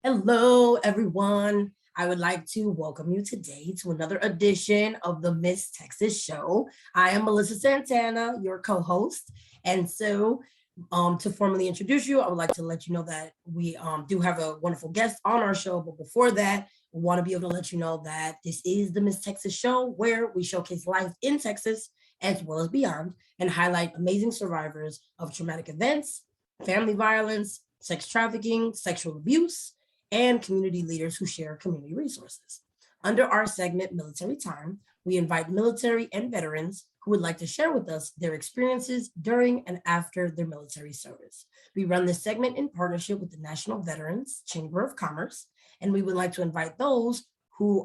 Hello, everyone. I would like to welcome you today to another edition of the Miss Texas Show. I am Melissa Santana, your co-host. And so, to formally introduce you, I would like to let you know that we do have a wonderful guest on our show. But before that, we want to be able to let you know that this is the Miss Texas Show, where we showcase life in Texas as well as beyond and highlight amazing survivors of traumatic events, family violence, sex trafficking, sexual abuse, and community leaders who share community resources. Under our segment, Military Time, we invite military and veterans who would like to share with us their experiences during and after their military service. We run this segment in partnership with the National Veterans Chamber of Commerce, and we would like to invite those who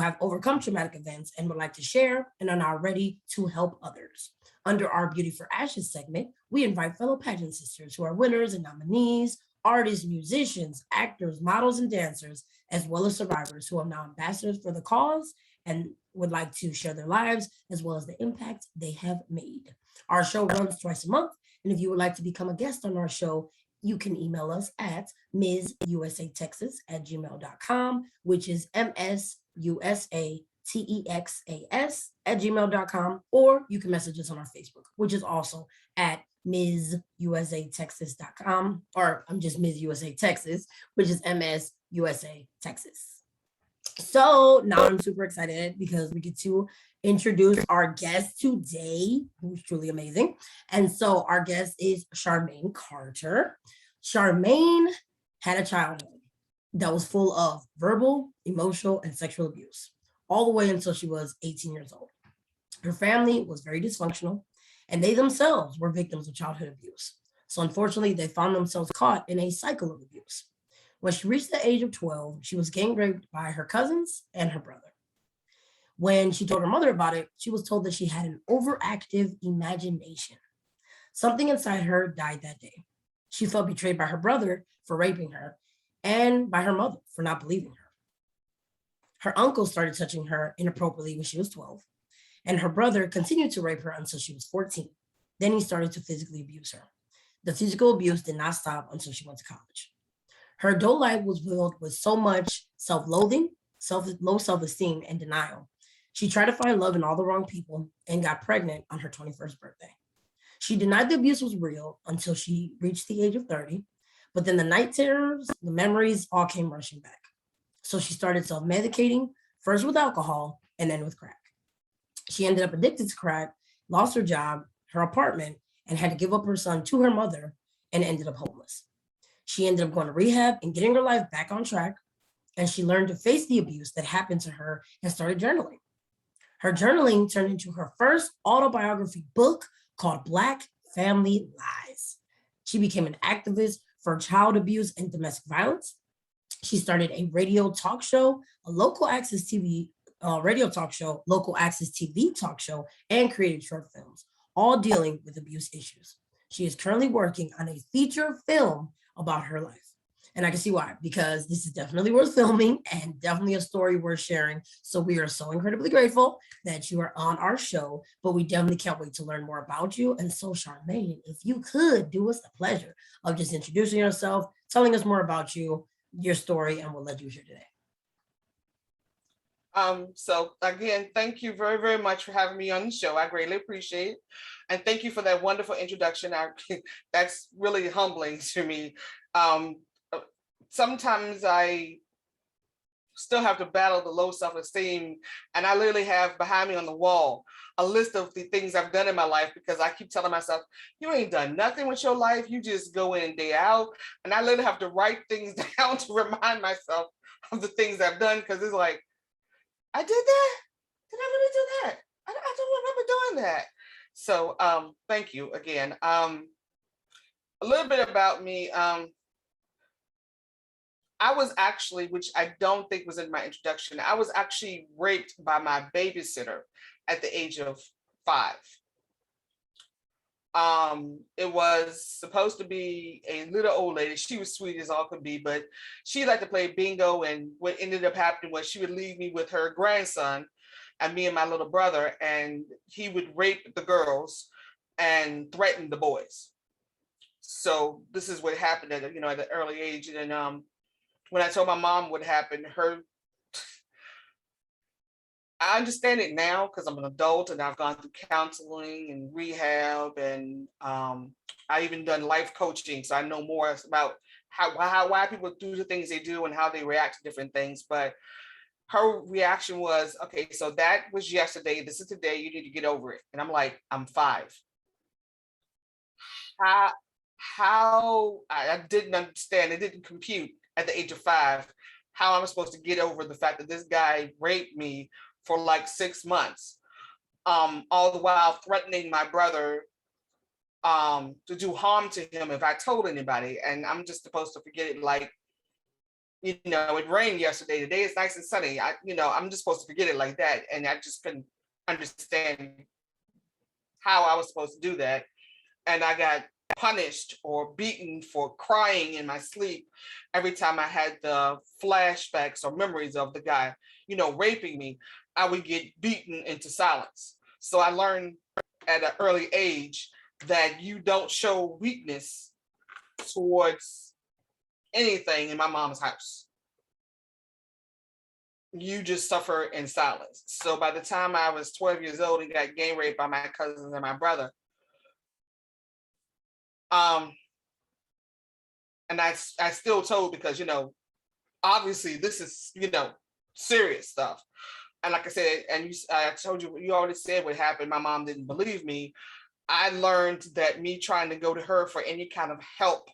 have overcome traumatic events and would like to share and are now ready to help others. Under our Beauty for Ashes segment, we invite fellow pageant sisters who are winners and nominees, artists, musicians, actors, models, and dancers, as well as survivors who are now ambassadors for the cause and would like to share their lives as well as the impact they have made. Our show runs twice a month, and if you would like to become a guest on our show, you can email us at msusatexas@gmail.com, which is MSUSATEXAS@gmail.com, or you can message us on our Facebook, which is also at MsUSATexas.com, or I'm just Ms. USA Texas, which is MSUSA Texas. So now I'm super excited because we get to introduce our guest today, who's truly amazing. And so our guest is Charmaine Carter. Charmaine had a childhood that was full of verbal, emotional, and sexual abuse, all the way until she was 18 years old. Her family was very dysfunctional, and they themselves were victims of childhood abuse. So unfortunately, they found themselves caught in a cycle of abuse. When she reached the age of 12, she was gang raped by her cousins and her brother. When she told her mother about it, she was told that she had an overactive imagination. Something inside her died that day. She felt betrayed by her brother for raping her and by her mother for not believing her. Her uncle started touching her inappropriately when she was 12, and her brother continued to rape her until she was 14. Then he started to physically abuse her. The physical abuse did not stop until she went to college. Her adult life was filled with so much self-loathing, low self-esteem, and denial. She tried to find love in all the wrong people and got pregnant on her 21st birthday. She denied the abuse was real until she reached the age of 30, but then the night terrors, the memories all came rushing back. So she started self-medicating, first with alcohol and then with crack. She ended up addicted to crack, lost her job, her apartment, and had to give up her son to her mother and ended up homeless. She ended up going to rehab and getting her life back on track, and she learned to face the abuse that happened to her and started journaling. Her journaling turned into her first autobiography book called Black Family Lies. She became an activist for child abuse and domestic violence. She started a radio talk show, a local access TV radio talk show, local access TV talk show, and created short films, all dealing with abuse issues. She is currently working on a feature film about her life. And I can see why, because this is definitely worth filming and definitely a story worth sharing. So we are so incredibly grateful that you are on our show, but we definitely can't wait to learn more about you. And so Charmaine, if you could do us the pleasure of just introducing yourself, telling us more about you, your story, and we'll let you share today. So again, thank you very, very much for having me on the show. I greatly appreciate it. And thank you for that wonderful introduction. That's really humbling to me. Sometimes I still have to battle the low self-esteem, and I literally have behind me on the wall a list of the things I've done in my life, because I keep telling myself, you ain't done nothing with your life. You just go in day out. And I literally have to write things down to remind myself of the things I've done, because it's like, I did that? Did I really do that? I don't remember doing that. So thank you again. A little bit about me. I was actually, which I don't think was in my introduction, I was actually raped by my babysitter at the age of 5. It was supposed to be a little old lady. She was sweet as all could be, but she liked to play bingo. And what ended up happening was she would leave me with her grandson and me and my little brother, and he would rape the girls and threaten the boys. So this is what happened at an early age. And when I told my mom what happened, I understand it now because I'm an adult and I've gone through counseling and rehab, and I even done life coaching, so I know more about why people do the things they do and how they react to different things. But her reaction was, okay, so that was yesterday. This is today. You need to get over it. And I'm like, I'm 5. How I didn't understand. It didn't compute at the age of 5 how I'm supposed to get over the fact that this guy raped me for like 6 months, all the while threatening my brother to do harm to him if I told anybody. And I'm just supposed to forget it like, it rained yesterday. Today is nice and sunny. I'm just supposed to forget it like that. And I just couldn't understand how I was supposed to do that. And I got punished or beaten for crying in my sleep every time I had the flashbacks or memories of the guy, raping me. I would get beaten into silence. So I learned at an early age that you don't show weakness towards anything in my mom's house. You just suffer in silence. So by the time I was 12 years old and got gang raped by my cousins and my brother, and I still told, because obviously this is serious stuff. And like I said, and I told you, you already said what happened. My mom didn't believe me. I learned that me trying to go to her for any kind of help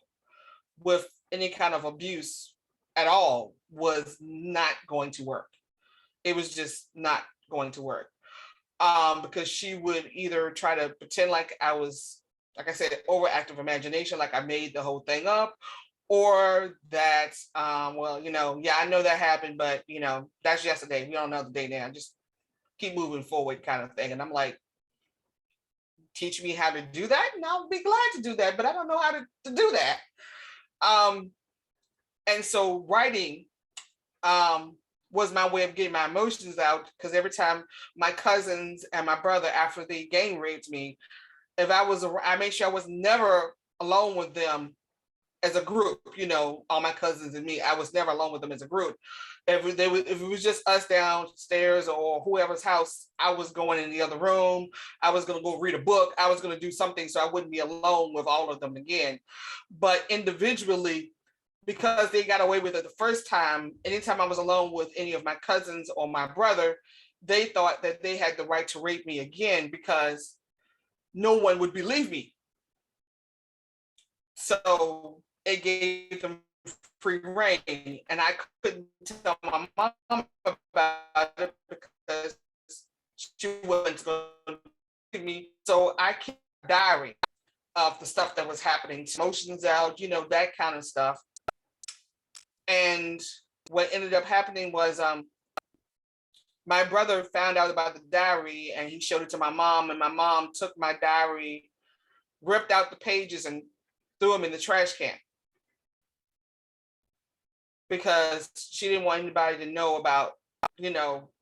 with any kind of abuse at all was not going to work. It was just not going to work. Because she would either try to pretend like I was, like I said, overactive imagination, like I made the whole thing up, or that, yeah, I know that happened, but that's yesterday. We don't know the day now. Just keep moving forward, kind of thing. And I'm like, teach me how to do that, and I'll be glad to do that, but I don't know how to do that. And so writing was my way of getting my emotions out, because every time my cousins and my brother, after they gang raped me, if I made sure I was never alone with them as a group, all my cousins and me, I was never alone with them as a group. If it was just us downstairs or whoever's house, I was going in the other room. I was going to go read a book. I was going to do something so I wouldn't be alone with all of them again. But individually, because they got away with it the first time, anytime I was alone with any of my cousins or my brother, they thought that they had the right to rape me again because no one would believe me. So it gave them free reign, and I couldn't tell my mom about it because she wasn't going to believe me. So I kept a diary of the stuff that was happening, emotions out, that kind of stuff. And what ended up happening was my brother found out about the diary and he showed it to my mom, and my mom took my diary, ripped out the pages and threw them in the trash can, because she didn't want anybody to know about,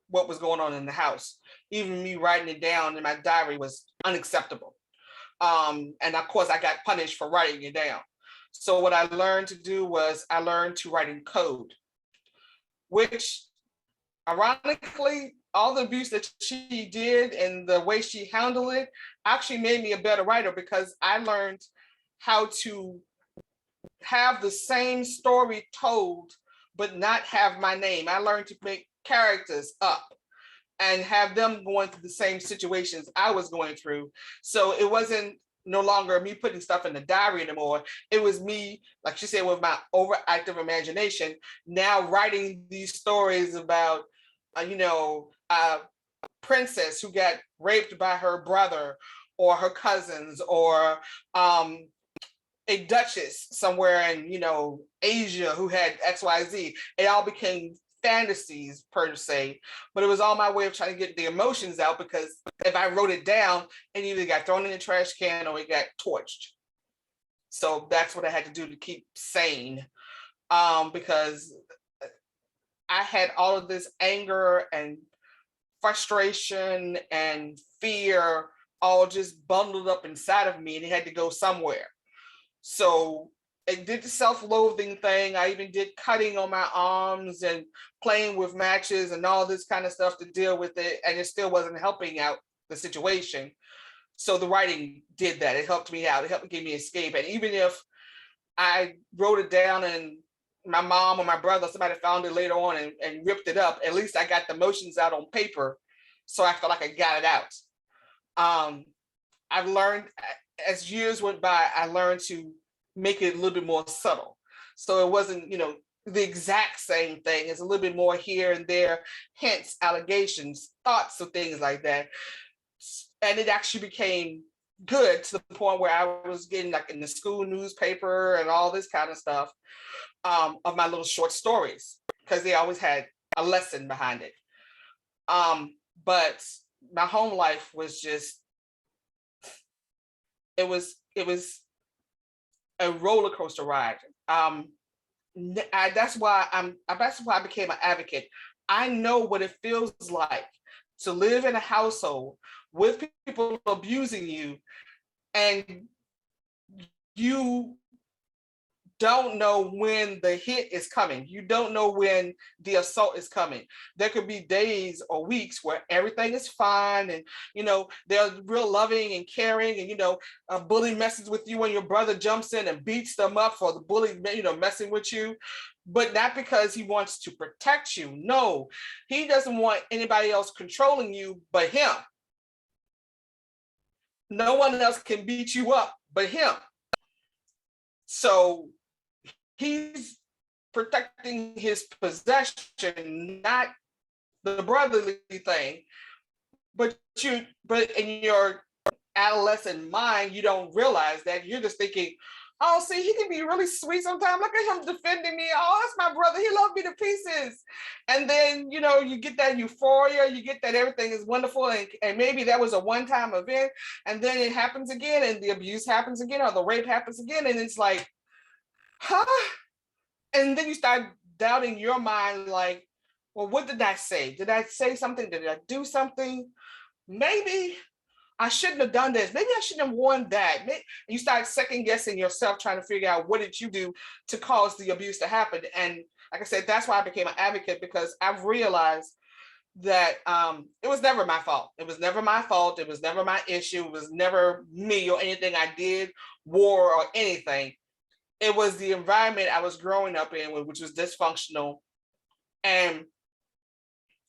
what was going on in the house. Even me writing it down in my diary was unacceptable. And of course I got punished for writing it down. So what I learned to do was I learned to write in code, which ironically, all the abuse that she did and the way she handled it actually made me a better writer, because I learned how to have the same story told, but not have my name. I learned to make characters up and have them going through the same situations I was going through. So it wasn't no longer me putting stuff in the diary anymore. It was me, like she said, with my overactive imagination, now writing these stories about, a princess who got raped by her brother or her cousins, or a duchess somewhere in, Asia who had XYZ. It all became fantasies per se, but it was all my way of trying to get the emotions out, because if I wrote it down, it either got thrown in the trash can or it got torched. So that's what I had to do to keep sane, because I had all of this anger and frustration and fear all just bundled up inside of me, and it had to go somewhere. So did the self-loathing thing. I even did cutting on my arms and playing with matches and all this kind of stuff to deal with it. And it still wasn't helping out the situation. So the writing did that. It helped me out. It helped give me escape. And even if I wrote it down and my mom or my brother, somebody found it later on and ripped it up, at least I got the emotions out on paper. So I felt like I got it out. I've learned as years went by, I learned to make it a little bit more subtle. So it wasn't, the exact same thing. It's a little bit more here and there, hints, allegations, thoughts of things like that. And it actually became good to the point where I was getting like in the school newspaper and all this kind of stuff of my little short stories, because they always had a lesson behind it. But my home life was just, it was a roller coaster ride. That's why I became an advocate. I know what it feels like to live in a household with people abusing you, and you don't know when the hit is coming. You don't know when the assault is coming. There could be days or weeks where everything is fine and, they're real loving and caring, and, a bully messes with you and your brother jumps in and beats them up for the bully, messing with you. But not because he wants to protect you. No, he doesn't want anybody else controlling you but him. No one else can beat you up but him. So he's protecting his possession, not the brotherly thing. But in your adolescent mind, you don't realize that. You're just thinking, oh, see, he can be really sweet sometimes. Look at him defending me. Oh, that's my brother. He loved me to pieces. And then, you get that euphoria. You get that everything is wonderful. And maybe that was a one-time event. And then it happens again. And the abuse happens again. Or the rape happens again. And it's like, huh? And then you start doubting your mind, like, well, what did I say? Did I say something? Did I do something? Maybe I shouldn't have done this. Maybe I shouldn't have worn that. Maybe, you start second guessing yourself, trying to figure out what did you do to cause the abuse to happen. And like I said, that's why I became an advocate, because I've realized that it was never my fault. It was never my fault. It was never my issue. It was never me or anything I did, wore, or anything. It was the environment I was growing up in, which was dysfunctional, and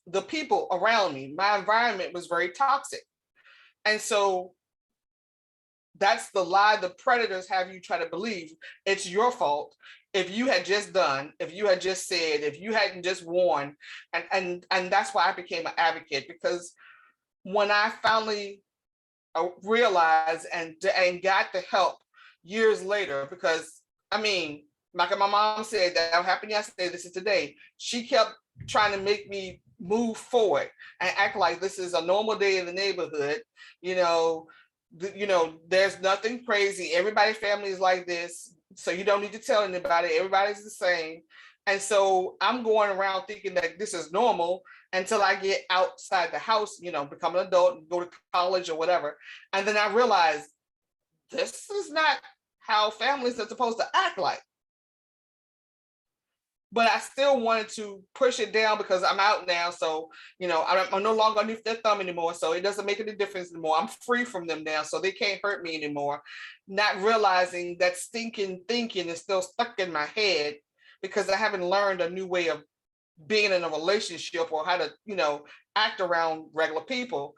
the people around me. My environment was very toxic. And so that's the lie the predators have you try to believe. It's your fault. If you had just done, if you had just said, if you hadn't just warned, and that's why I became an advocate, because when I finally realized and got the help years later, because like my mom said, that happened yesterday, this is today. She kept trying to make me move forward and act like this is a normal day in the neighborhood. There's nothing crazy. Everybody's family is like this, so you don't need to tell anybody. Everybody's the same. And so I'm going around thinking that this is normal until I get outside the house, become an adult and go to college or whatever. And then I realized this is not how families are supposed to act like. But I still wanted to push it down because I'm out now. So, I'm no longer underneath their thumb anymore. So it doesn't make any difference anymore. I'm free from them now. So they can't hurt me anymore. Not realizing that stinking thinking is still stuck in my head because I haven't learned a new way of being in a relationship or how to, act around regular people.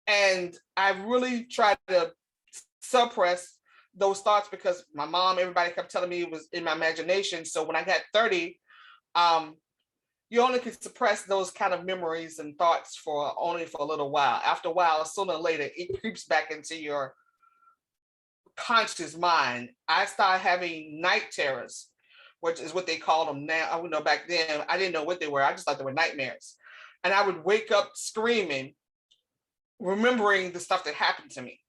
And I really tried to suppress those thoughts because my mom, everybody kept telling me it was in my imagination. So when I got 30, you only can suppress those kind of memories and thoughts for a little while. After a while, sooner or later, it creeps back into your conscious mind. I started having night terrors, which is what they call them now. I would know back then, I didn't know what they were. I just thought they were nightmares. And I would wake up screaming, remembering the stuff that happened to me.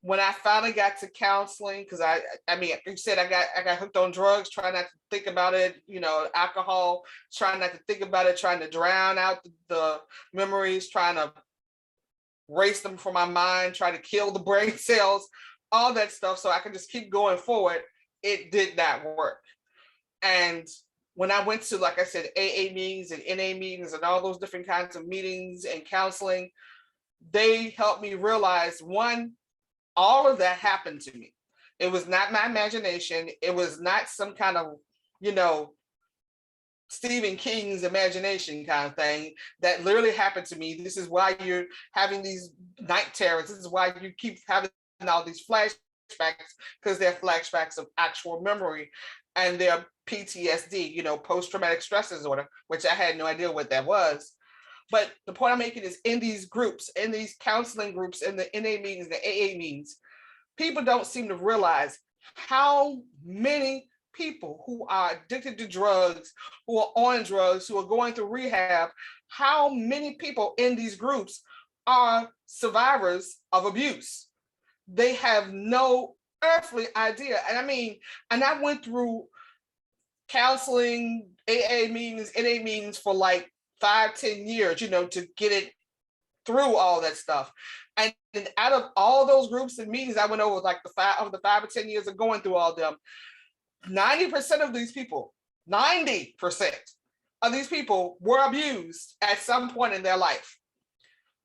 When I finally got to counseling, because I mean, you said I got hooked on drugs, trying not to think about it, alcohol, trying not to think about it, trying to drown out the memories, trying to erase them from my mind, try to kill the brain cells, all that stuff so I could just keep going forward, it did not work. And when I went to, like I said, AA meetings and NA meetings and all those different kinds of meetings and counseling, they helped me realize, one, all of that happened to me. It was not my imagination. It was not some kind of, Stephen King's imagination kind of thing. That literally happened to me. This is why you're having these night terrors. This is why you keep having all these flashbacks, because they're flashbacks of actual memory, and they're PTSD, post-traumatic stress disorder, which I had no idea what that was. But the point I'm making is, in these groups, in these counseling groups, in the NA meetings, the AA meetings, people don't seem to realize how many people who are addicted to drugs, who are on drugs, who are going through rehab, how many people in these groups are survivors of abuse. They have no earthly idea. And I went through counseling, AA meetings, NA meetings for like 5-10 years, to get it through all that stuff. And out of all those groups and meetings I went over, like the 5 or 10 years of going through all of them, 90% of these people, 90% of these people were abused at some point in their life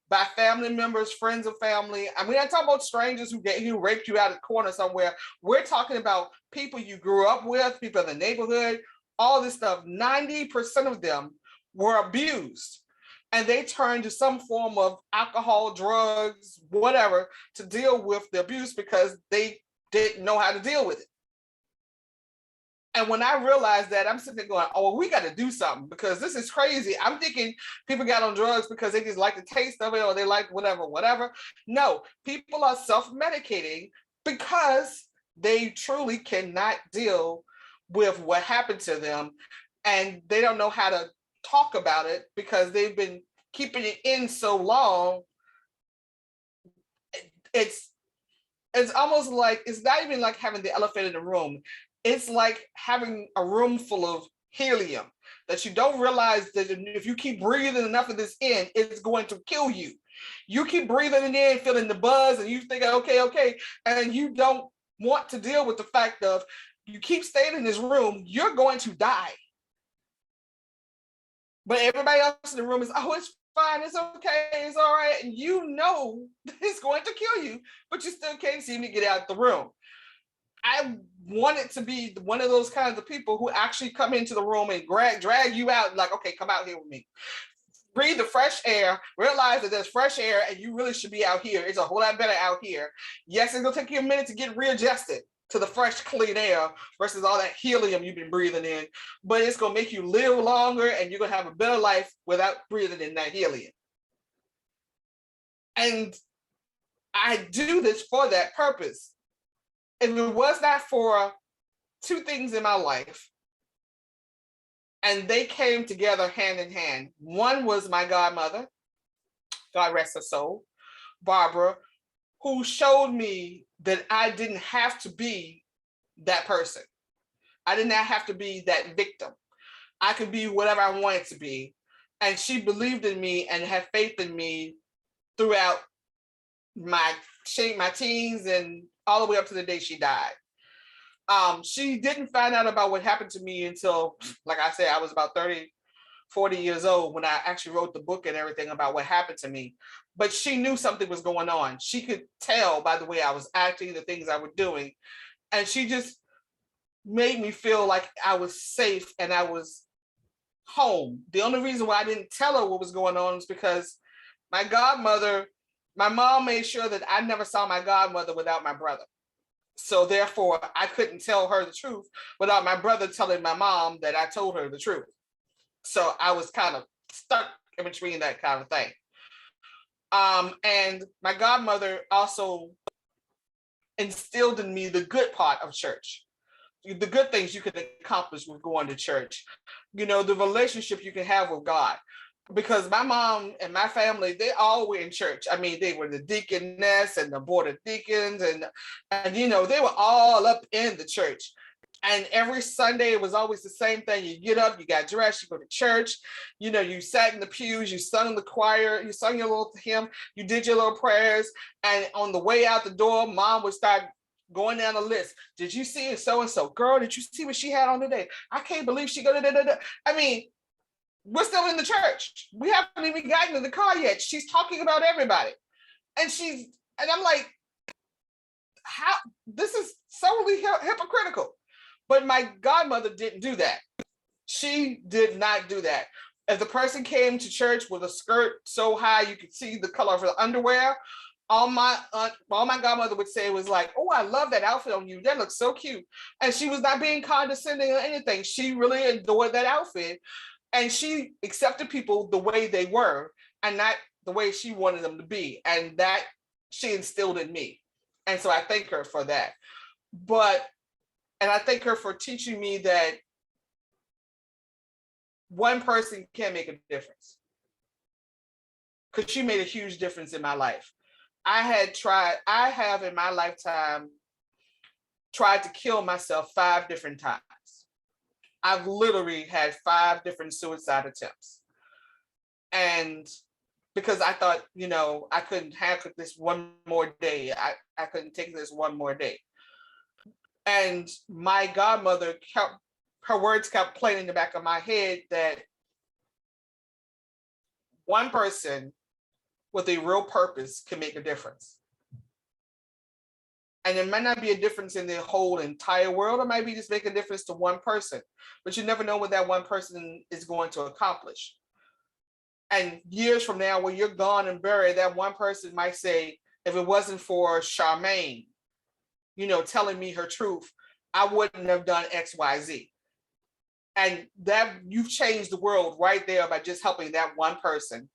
by family members, friends of family. I mean, I'm talking about strangers who raped you out of the corner somewhere. We're talking about people you grew up with, people in the neighborhood, all this stuff. 90% of them were abused, and they turned to some form of alcohol, drugs, whatever, to deal with the abuse because they didn't know how to deal with it. And when I realized that, I'm sitting there going, oh, we got to do something, because this is crazy. I'm thinking people got on drugs because they just like the taste of it, or they like whatever. No, people are self-medicating because they truly cannot deal with what happened to them, and they don't know how to talk about it because they've been keeping it in so long. It's almost like, it's not even like having the elephant in the room. It's like having a room full of helium that you don't realize that if you keep breathing enough of this in, it's going to kill you. You keep breathing it in, feeling the buzz, and you think, okay, and you don't want to deal with the fact of, you keep staying in this room, you're going to die. But everybody else in the room is, oh, it's fine, it's okay, it's all right. And it's going to kill you, but you still can't seem to get out the room. I wanted to be one of those kinds of people who actually come into the room and drag you out, like, okay, come out here with me. Breathe the fresh air, realize that there's fresh air and you really should be out here. It's a whole lot better out here. Yes, it's gonna take you a minute to get readjusted to the fresh, clean air versus all that helium you've been breathing in, but it's gonna make you live longer and you're gonna have a better life without breathing in that helium. And I do this for that purpose. If it was not for two things in my life, and they came together hand in hand. One was my godmother, God rest her soul, Barbara, who showed me that I didn't have to be that person. I did not have to be that victim. I could be whatever I wanted to be. And she believed in me and had faith in me throughout my teens and all the way up to the day she died. She didn't find out about what happened to me until, like I said, I was about 30, 40 years old when I actually wrote the book and everything about what happened to me. But she knew something was going on. She could tell by the way I was acting, the things I was doing. And she just made me feel like I was safe and I was home. The only reason why I didn't tell her what was going on was because my mom made sure that I never saw my godmother without my brother. So therefore, I couldn't tell her the truth without my brother telling my mom that I told her the truth. So I was kind of stuck in between that kind of thing. And my godmother also instilled in me the good part of church, the good things you can accomplish with going to church, the relationship you can have with God. Because my mom and my family, they all were in church. I mean, they were the deaconess and the board of deacons, and they were all up in the church. And every Sunday, it was always the same thing. You get up, you got dressed, you go to church, you sat in the pews, you sung the choir, you sung your little hymn, you did your little prayers. And on the way out the door, mom would start going down the list. Did you see it? So and so, girl, did you see what she had on today? I can't believe she go da. I mean, we're still in the church. We haven't even gotten to the car yet. She's talking about everybody. And I'm like, how? This is solely hypocritical. But my godmother didn't do that. She did not do that. If the person came to church with a skirt so high you could see the color of her underwear, all my godmother would say was like, oh, I love that outfit on you. That looks so cute. And she was not being condescending or anything. She really adored that outfit. And she accepted people the way they were and not the way she wanted them to be. And that she instilled in me. And so I thank her for that. And I thank her for teaching me that one person can make a difference. Because she made a huge difference in my life. I have in my lifetime tried to kill myself 5 different times. I've literally had 5 different suicide attempts. And because I thought, I couldn't have this one more day. I couldn't take this one more day. And my godmother her words kept playing in the back of my head that one person with a real purpose can make a difference. And it might not be a difference in the whole entire world. It might be just make a difference to one person, but you never know what that one person is going to accomplish. And years from now, when you're gone and buried, that one person might say, if it wasn't for Charmaine, telling me her truth, I wouldn't have done X, Y, Z. And that you've changed the world right there by just helping that one person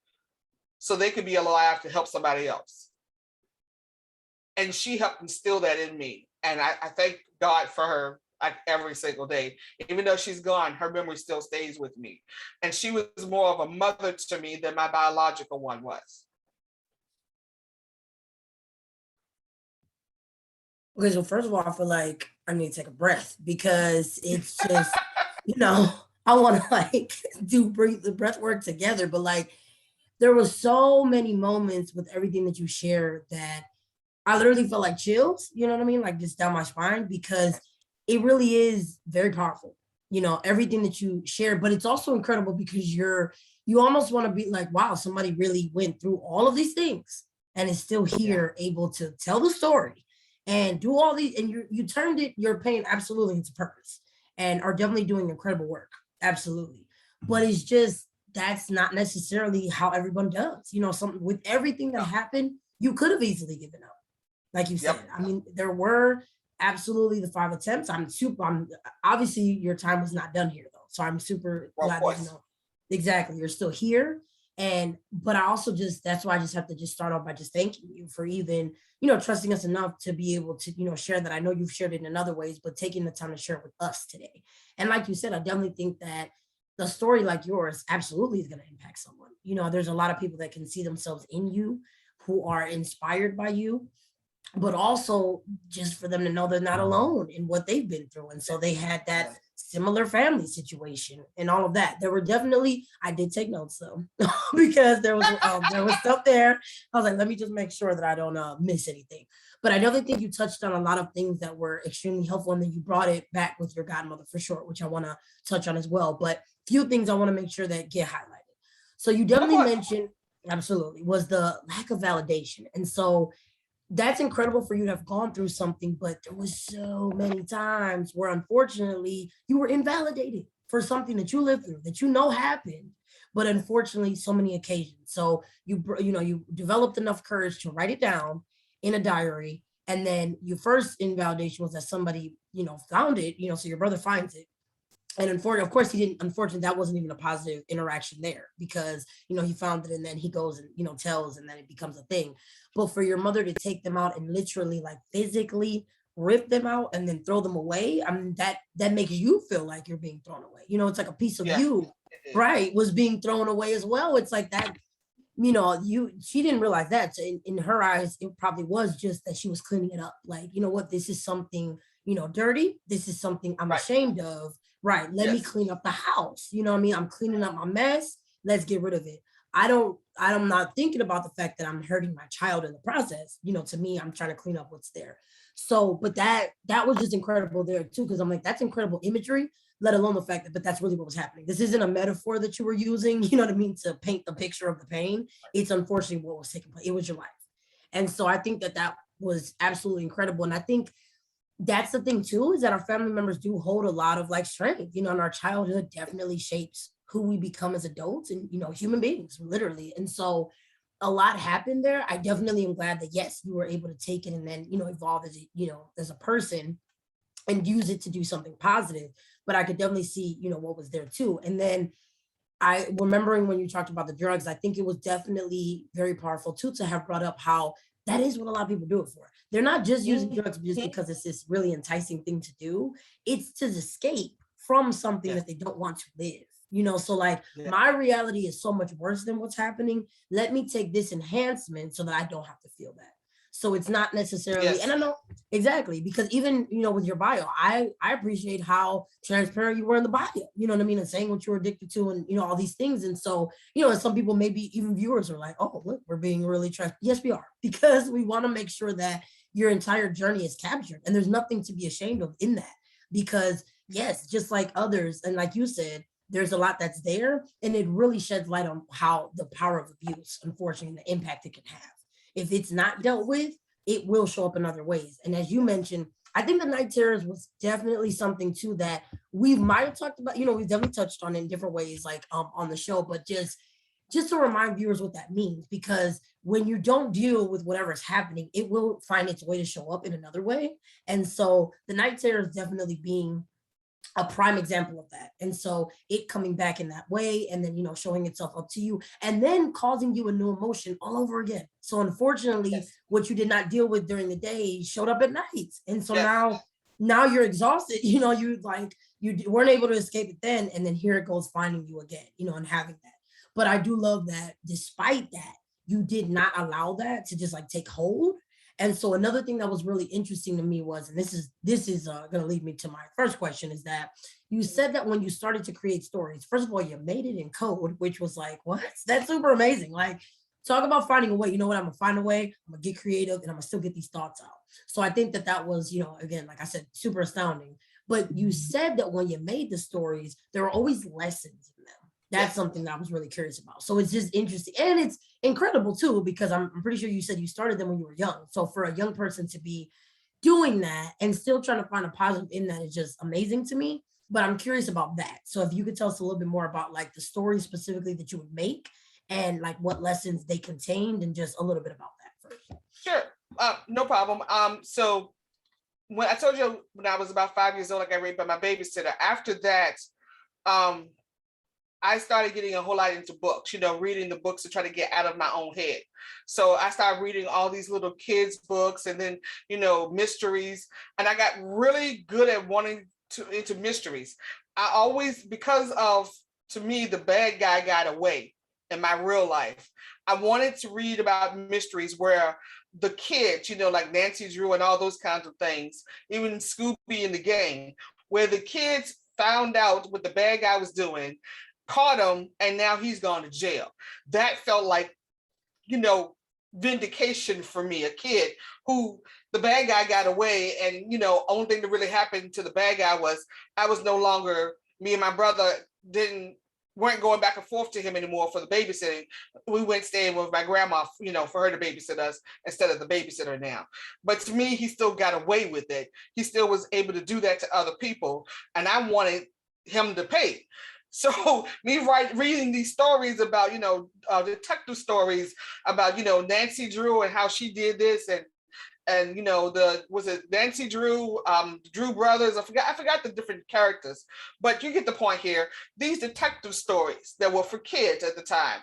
so they could be alive to help somebody else. And she helped instill that in me. And I thank God for her like every single day. Even though she's gone, her memory still stays with me. And she was more of a mother to me than my biological one was. Okay, so first of all, I feel like I need to take a breath because it's just, I want to do breathe the breath work together. But there was so many moments with everything that you shared that I literally felt like chills, you know what I mean? Like just down my spine because it really is very powerful, everything that you shared. But it's also incredible because you almost want to be like, wow, somebody really went through all of these things and is still here able to tell the story and do all these, and you turned your pain absolutely into purpose and are definitely doing incredible work. Absolutely. But it's just, that's not necessarily how everyone does. Something with everything that happened, you could have easily given up. Like you said, I mean, there were absolutely the 5 attempts. I'm obviously your time was not done here though. So I'm super glad that, exactly, you're still here. But I also that's why I just have to just start off by just thanking you for even, trusting us enough to be able to, share that. I know you've shared it in other ways, but taking the time to share it with us today. And like you said, I definitely think that the story like yours absolutely is going to impact someone. There's a lot of people that can see themselves in you, who are inspired by you, but also just for them to know they're not alone in what they've been through. And so they had that similar family situation and all of that. There were definitely, I did take notes though, because there was stuff there. I was like, let me just make sure that I don't miss anything. But I definitely think you touched on a lot of things that were extremely helpful. And then you brought it back with your godmother for sure, which I want to touch on as well. But few things I want to make sure that get highlighted. So you definitely mentioned, absolutely, was the lack of validation. And so that's incredible for you to have gone through something, but there was so many times where unfortunately you were invalidated for something that you lived through, that happened, but unfortunately so many occasions. So you developed enough courage to write it down in a diary, and then your first invalidation was that somebody found it, so your brother finds it. And unfortunately, of course, that wasn't even a positive interaction there because, he found it and then he goes and, tells, and then it becomes a thing. But for your mother to take them out and literally physically rip them out and then throw them away, I mean, that makes you feel like you're being thrown away. It's like a piece of you, right, was being thrown away as well. It's like that, she didn't realize that. So in her eyes, it probably was just that she was cleaning it up. Like, what, this is something, dirty. This is something I'm ashamed of. Right. Let me clean up the house. You know what I mean? I'm cleaning up my mess. Let's get rid of it. I'm not thinking about the fact that I'm hurting my child in the process. To me, I'm trying to clean up what's there. So, but that was just incredible there too, because I'm like, that's incredible imagery, let alone the fact that, but that's really what was happening. This isn't a metaphor that you were using, you know what I mean, to paint the picture of the pain. It's unfortunately what was taking place. It was your life. And so I think that that was absolutely incredible. And I think that's the thing too, is that our family members do hold a lot of like strength, you know, and our childhood definitely shapes who we become as adults and, you know, human beings, literally. And so a lot happened there. I definitely am glad that yes, you were able to take it and then, you know, evolve as a, you know, as a person and use it to do something positive. But I could definitely see, you know, what was there too. And then I remembering when you talked about the drugs, I think it was definitely very powerful too to have brought up how that is what a lot of people do it for. They're not just using drugs just because it's this really enticing thing to do. It's to escape from something that they don't want to live. You know, so like my reality is so much worse than what's happening. Let me take this enhancement so that I don't have to feel that. So it's not necessarily, and I know exactly, because even, you know, with your bio, I appreciate how transparent you were in the bio, you know what I mean, and saying what you were addicted to and, you know, all these things. And so, you know, and some people, maybe even viewers are like, oh, look, we're being really transparent. Yes, we are, because we want to make sure that your entire journey is captured and there's nothing to be ashamed of in that, because yes, just like others, and like you said, there's a lot that's there, and it really sheds light on how the power of abuse, unfortunately, the impact it can have. If it's not dealt with, it will show up in other ways. And as you mentioned, I think the night terrors was definitely something too that we might have talked about, you know, we've definitely touched on in different ways, like on the show, but just to remind viewers what that means, because when you don't deal with whatever's happening, it will find its way to show up in another way. And so the night terrors definitely being a prime example of that. And so it coming back in that way and then, you know, showing itself up to you and then causing you a new emotion all over again. So unfortunately, what you did not deal with during the day showed up at night. And so now you're exhausted, you know, you like, you weren't able to escape it then. And then here it goes finding you again, you know, and having that. But I do love that despite that, you did not allow that to just like take hold. And so another thing that was really interesting to me was, and this is going to lead me to my first question, is that you said that when you started to create stories, first of all, you made it in code, which was like, what? That's super amazing. Like, talk about finding a way. You know what? I'm gonna find a way. I'm gonna get creative, and I'm gonna still get these thoughts out. So I think that that was, you know, again, like I said, super astounding. But you said that when you made the stories, there were always lessons in them. That's something that I was really curious about. So it's just interesting. And it's incredible too, because I'm pretty sure you said you started them when you were young. So for a young person to be doing that and still trying to find a positive in that is just amazing to me. But I'm curious about that. So if you could tell us a little bit more about like the story specifically that you would make and like what lessons they contained and just a little bit about that first. Sure. No problem. So when I told you when I was about 5 years old, I got raped by my babysitter. After that, I started getting a whole lot into books, you know, reading the books to try to get out of my own head. So I started reading all these little kids' books and then, you know, mysteries. And I got really good at wanting to into mysteries. I always, because of, to me, the bad guy got away in my real life. I wanted to read about mysteries where the kids, you know, like Nancy Drew and all those kinds of things, even Scooby and the gang, where the kids found out what the bad guy was doing, caught him, and now he's gone to jail. That felt like, you know, vindication for me, a kid who the bad guy got away, and, you know, only thing that really happened to the bad guy was I was no longer, me and my brother weren't going back and forth to him anymore for the babysitting. We went staying with my grandma, you know, for her to babysit us instead of the babysitter now. But to me, he still got away with it. He still was able to do that to other people, and I wanted him to pay. So me reading these stories about, you know, detective stories about, you know, Nancy Drew and how she did this, and you know, was it Nancy Drew, Drew brothers? I forgot the different characters, but you get the point here. These detective stories that were for kids at the time,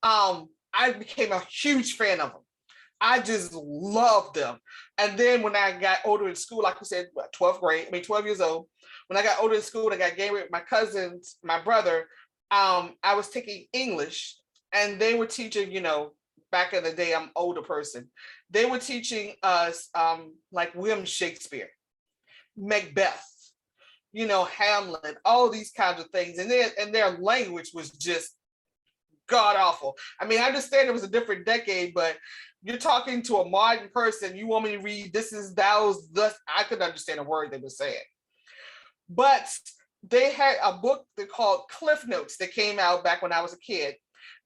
I became a huge fan of them. I just loved them. And then when I got older in school, like you said, 12 years old, when I got older in school, I got gay with my cousins, my brother, I was taking English, and they were teaching, you know, back in the day, I'm an older person. They were teaching us like William Shakespeare, Macbeth, you know, Hamlet, all these kinds of things. And their language was just god awful. I mean, I understand it was a different decade, but you're talking to a modern person. You want me to read this is thous, thus. I could understand a word they were saying. But they had a book they called Cliff Notes that came out back when I was a kid,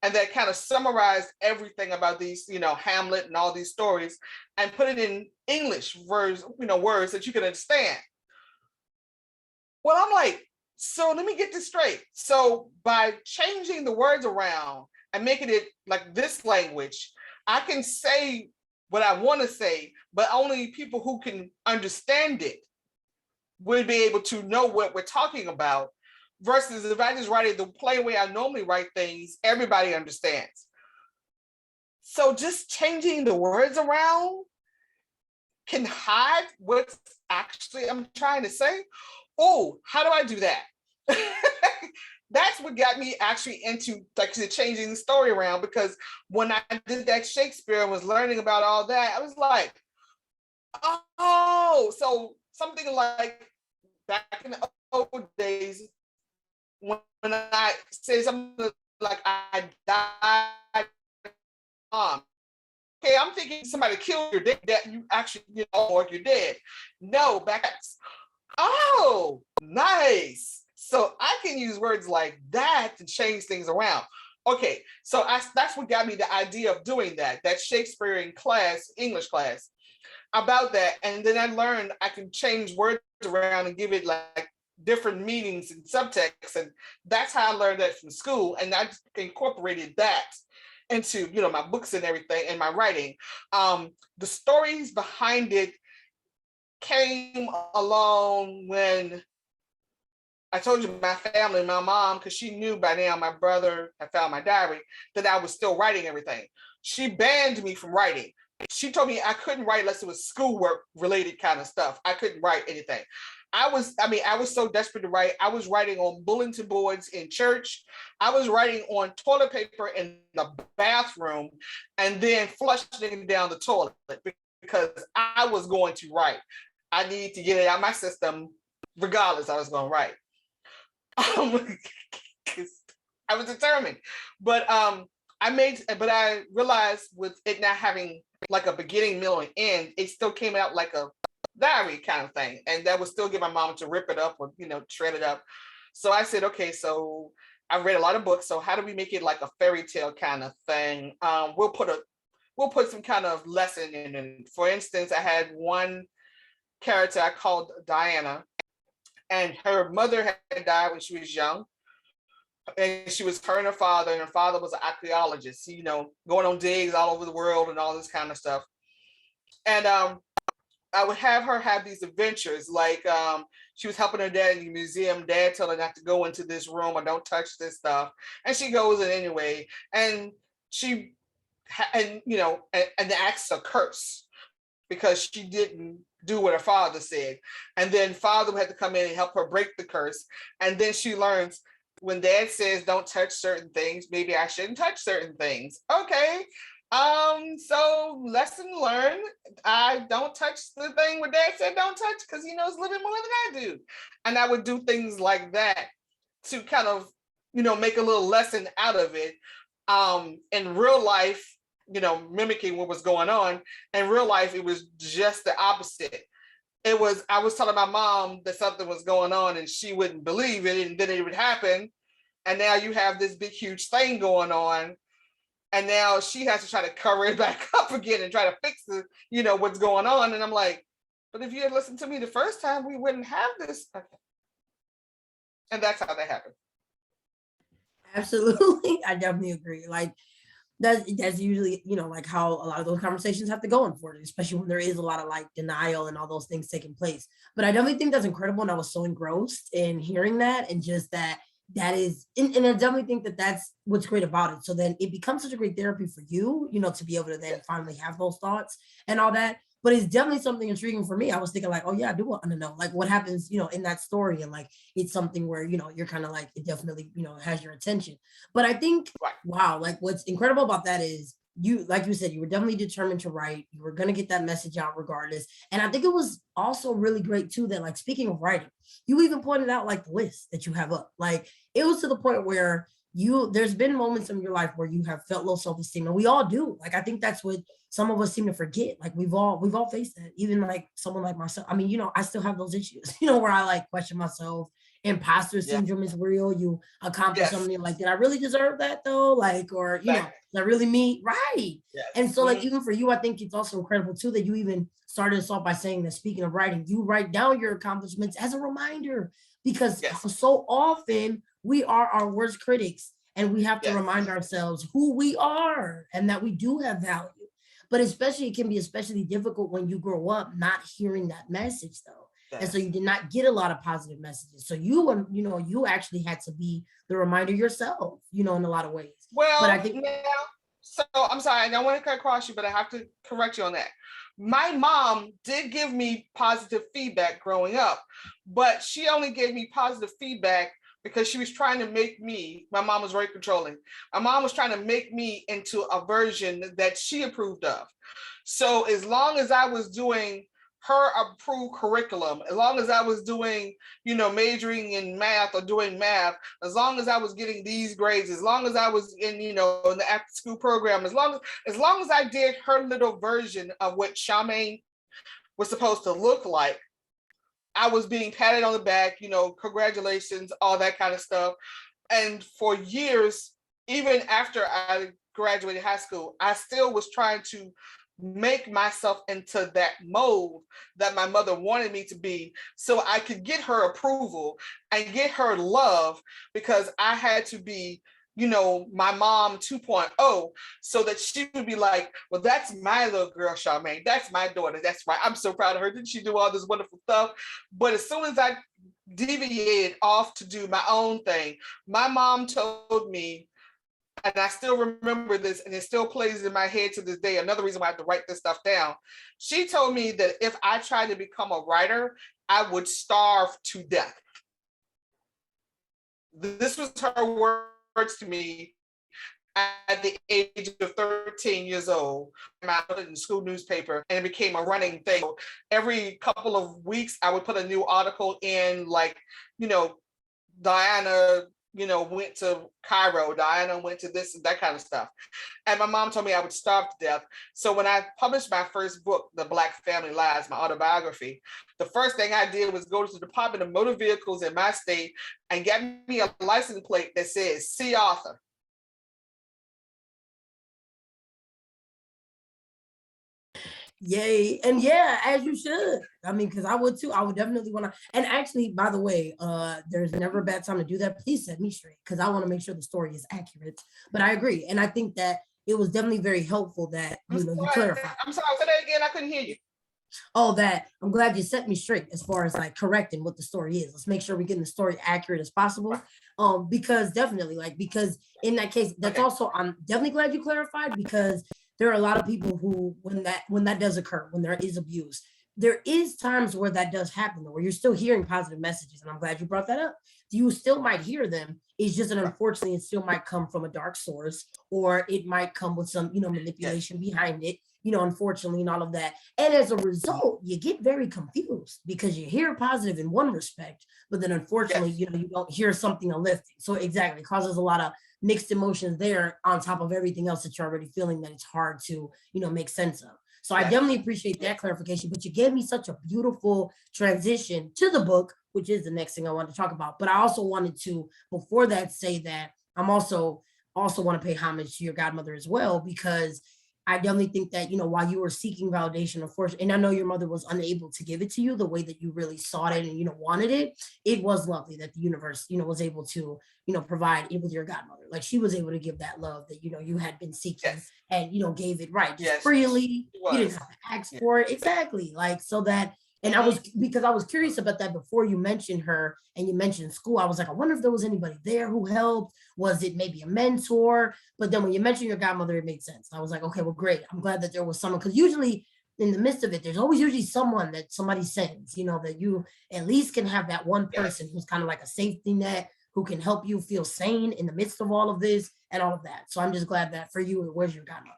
and that kind of summarized everything about these, Hamlet and all these stories, and put it in English words, words that you can understand. Well, I'm like, so let me get this straight. So by changing the words around and making it like this language, I can say what I want to say, but only people who can understand it would be able to know what we're talking about. Versus if I just write it the plain way I normally write things, everybody understands. So just changing the words around can hide what's actually I'm trying to say. Oh, how do I do that? That's what got me actually into like changing the story around, because when I did that Shakespeare and was learning about all that, I was like, oh, so something like back in the old days, when I say something like I died, okay, I'm thinking somebody killed your dad, that you actually, or you're dead. No, back. Oh, nice. So I can use words like that to change things around. Okay, so that's what got me the idea of doing that Shakespearean class, English class, about that. And then I learned I can change words around and give it like different meanings and subtext. And that's how I learned that from school. And I incorporated that into, my books and everything and my writing. The stories behind it came along when I told you my family, my mom, because she knew by now my brother had found my diary, that I was still writing everything. She banned me from writing. She told me I couldn't write unless it was schoolwork related kind of stuff. I couldn't write anything. I was so desperate to write. I was writing on bulletin boards in church. I was writing on toilet paper in the bathroom and then flushing it down the toilet because I was going to write. I need to get it out of my system regardless. I was going to write. I was determined, but I realized with it not having like a beginning, middle, and end, it still came out like a diary kind of thing, and that would still get my mom to rip it up or shred it up. So I said, okay, so I read a lot of books. So how do we make it like a fairy tale kind of thing? We'll put some kind of lesson in it. For instance, I had one character I called Diana, and her mother had died when she was young. And she was her and her father was an archaeologist, going on digs all over the world and all this kind of stuff. And I would have her have these adventures, like she was helping her dad in the museum. Dad told her not to go into this room or don't touch this stuff, and she goes in anyway. And and acts a curse because she didn't do what her father said. And then father had to come in and help her break the curse. And then she learns when dad says don't touch certain things, maybe I shouldn't touch certain things. Okay. So lesson learned. I don't touch the thing where dad said don't touch because he knows a little bit more than I do. And I would do things like that to kind of, make a little lesson out of it. In real life, mimicking what was going on. In real life, it was just the opposite. I was telling my mom that something was going on and she wouldn't believe it, and then it would happen. And now you have this big, huge thing going on. And now she has to try to cover it back up again and try to fix what's going on. And I'm like, but if you had listened to me the first time, we wouldn't have this. Okay. And that's how that happened. Absolutely. I definitely agree. Like that's usually, like how a lot of those conversations have to go in for it, especially when there is a lot of like denial and all those things taking place. But I definitely think that's incredible. And I was so engrossed in hearing that, and just that is, and I definitely think that that's what's great about it. So then it becomes such a great therapy for you, to be able to then finally have those thoughts and all that. But it's definitely something intriguing for me. I was thinking like, oh yeah, I do want to know like what happens, in that story. And like, it's something where, you're kind of like, it definitely, has your attention. But I think, wow, like what's incredible about that is you, like you said, you were definitely determined to write. You were going to get that message out regardless. And I think it was also really great too, that like, speaking of writing, you even pointed out like the list that you have up. Like it was to the point where there's been moments in your life where you have felt low self-esteem, and we all do. Like, I think that's what some of us seem to forget. Like, we've all faced that. Even like someone like myself. I mean, I still have those issues, where I like question myself. Imposter Yeah. syndrome is real. You accomplish Yes. something, you're like, did I really deserve that though? Like, or is that really me? Right. Yes. And so, like, even for you, I think it's also incredible too that you even started us off by saying that, speaking of writing, you write down your accomplishments as a reminder, because so often we are our worst critics, and we have to remind ourselves who we are and that we do have value. But especially, it can be especially difficult when you grow up not hearing that message though. And so you did not get a lot of positive messages. So you actually had to be the reminder yourself, in a lot of ways. Well, but I think now, so I'm sorry, I don't want to cut across you, but I have to correct you on that. My mom did give me positive feedback growing up, but she only gave me positive feedback because she was trying to make me, my mom was very controlling. My mom was trying to make me into a version that she approved of. So as long as I was doing her approved curriculum, as long as I was doing, majoring in math or doing math, as long as I was getting these grades, as long as I was in, in the after school program, as long as I did her little version of what Charmaine was supposed to look like, I was being patted on the back, congratulations, all that kind of stuff. And for years, even after I graduated high school, I still was trying to make myself into that mold that my mother wanted me to be, so I could get her approval and get her love, because I had to be, my mom 2.0, so that she would be like, well, that's my little girl, Charmaine. That's my daughter. That's right. I'm so proud of her. Didn't she do all this wonderful stuff? But as soon as I deviated off to do my own thing, my mom told me, and I still remember this, and it still plays in my head to this day. Another reason why I have to write this stuff down. She told me that if I tried to become a writer, I would starve to death. This was her words to me at the age of 13 years old. I put it in the school newspaper, and it became a running thing. Every couple of weeks, I would put a new article in, like, Diana, went to Cairo, Diana went to this and that kind of stuff. And my mom told me I would starve to death. So when I published my first book, The Black Family Lies, my autobiography, the first thing I did was go to the Department of Motor Vehicles in my state and get me a license plate that says C. Author. Yay. And as you should. I mean, because I would too. I would definitely want to. And actually, by the way, there's never a bad time to do that. Please set me straight, because I want to make sure the story is accurate. But I agree. And I think that it was definitely very helpful that you clarified. I'm sorry, say that again. I couldn't hear you. Oh, that I'm glad you set me straight as far as like correcting what the story is. Let's make sure we're getting the story accurate as possible. Because definitely, because in that case, that's also, I'm definitely glad you clarified, because there are a lot of people who, when that does occur, when there is abuse, there is times where that does happen, where you're still hearing positive messages. And I'm glad you brought that up. You still might hear them. It's just that unfortunately, it still might come from a dark source, or it might come with some, manipulation behind it, unfortunately, and all of that. And as a result, you get very confused, because you hear positive in one respect, but then unfortunately, you don't hear something uplifting. So exactly, it causes a lot of mixed emotions there on top of everything else that you're already feeling, that it's hard to, make sense of. So I definitely appreciate that clarification, but you gave me such a beautiful transition to the book, which is the next thing I wanted to talk about. But I also wanted to, before that, say that I'm also want to pay homage to your godmother as well, because I definitely think that, while you were seeking validation, of course, and I know your mother was unable to give it to you the way that you really sought it and, wanted it, it was lovely that the universe, was able to, provide it with your godmother. Like, she was able to give that love that, you had been seeking and, gave it just freely. You didn't have to ask for it. Exactly. Like, so that, and because I was curious about that before you mentioned her and you mentioned school. I was like, I wonder if there was anybody there who helped. Was it maybe a mentor? But then when you mentioned your godmother, it made sense. I was like, okay, well, great. I'm glad that there was someone, because usually in the midst of it, there's always usually someone that somebody sends, that you at least can have that one person who's kind of like a safety net, who can help you feel sane in the midst of all of this and all of that. So I'm just glad that for you, it was your godmother.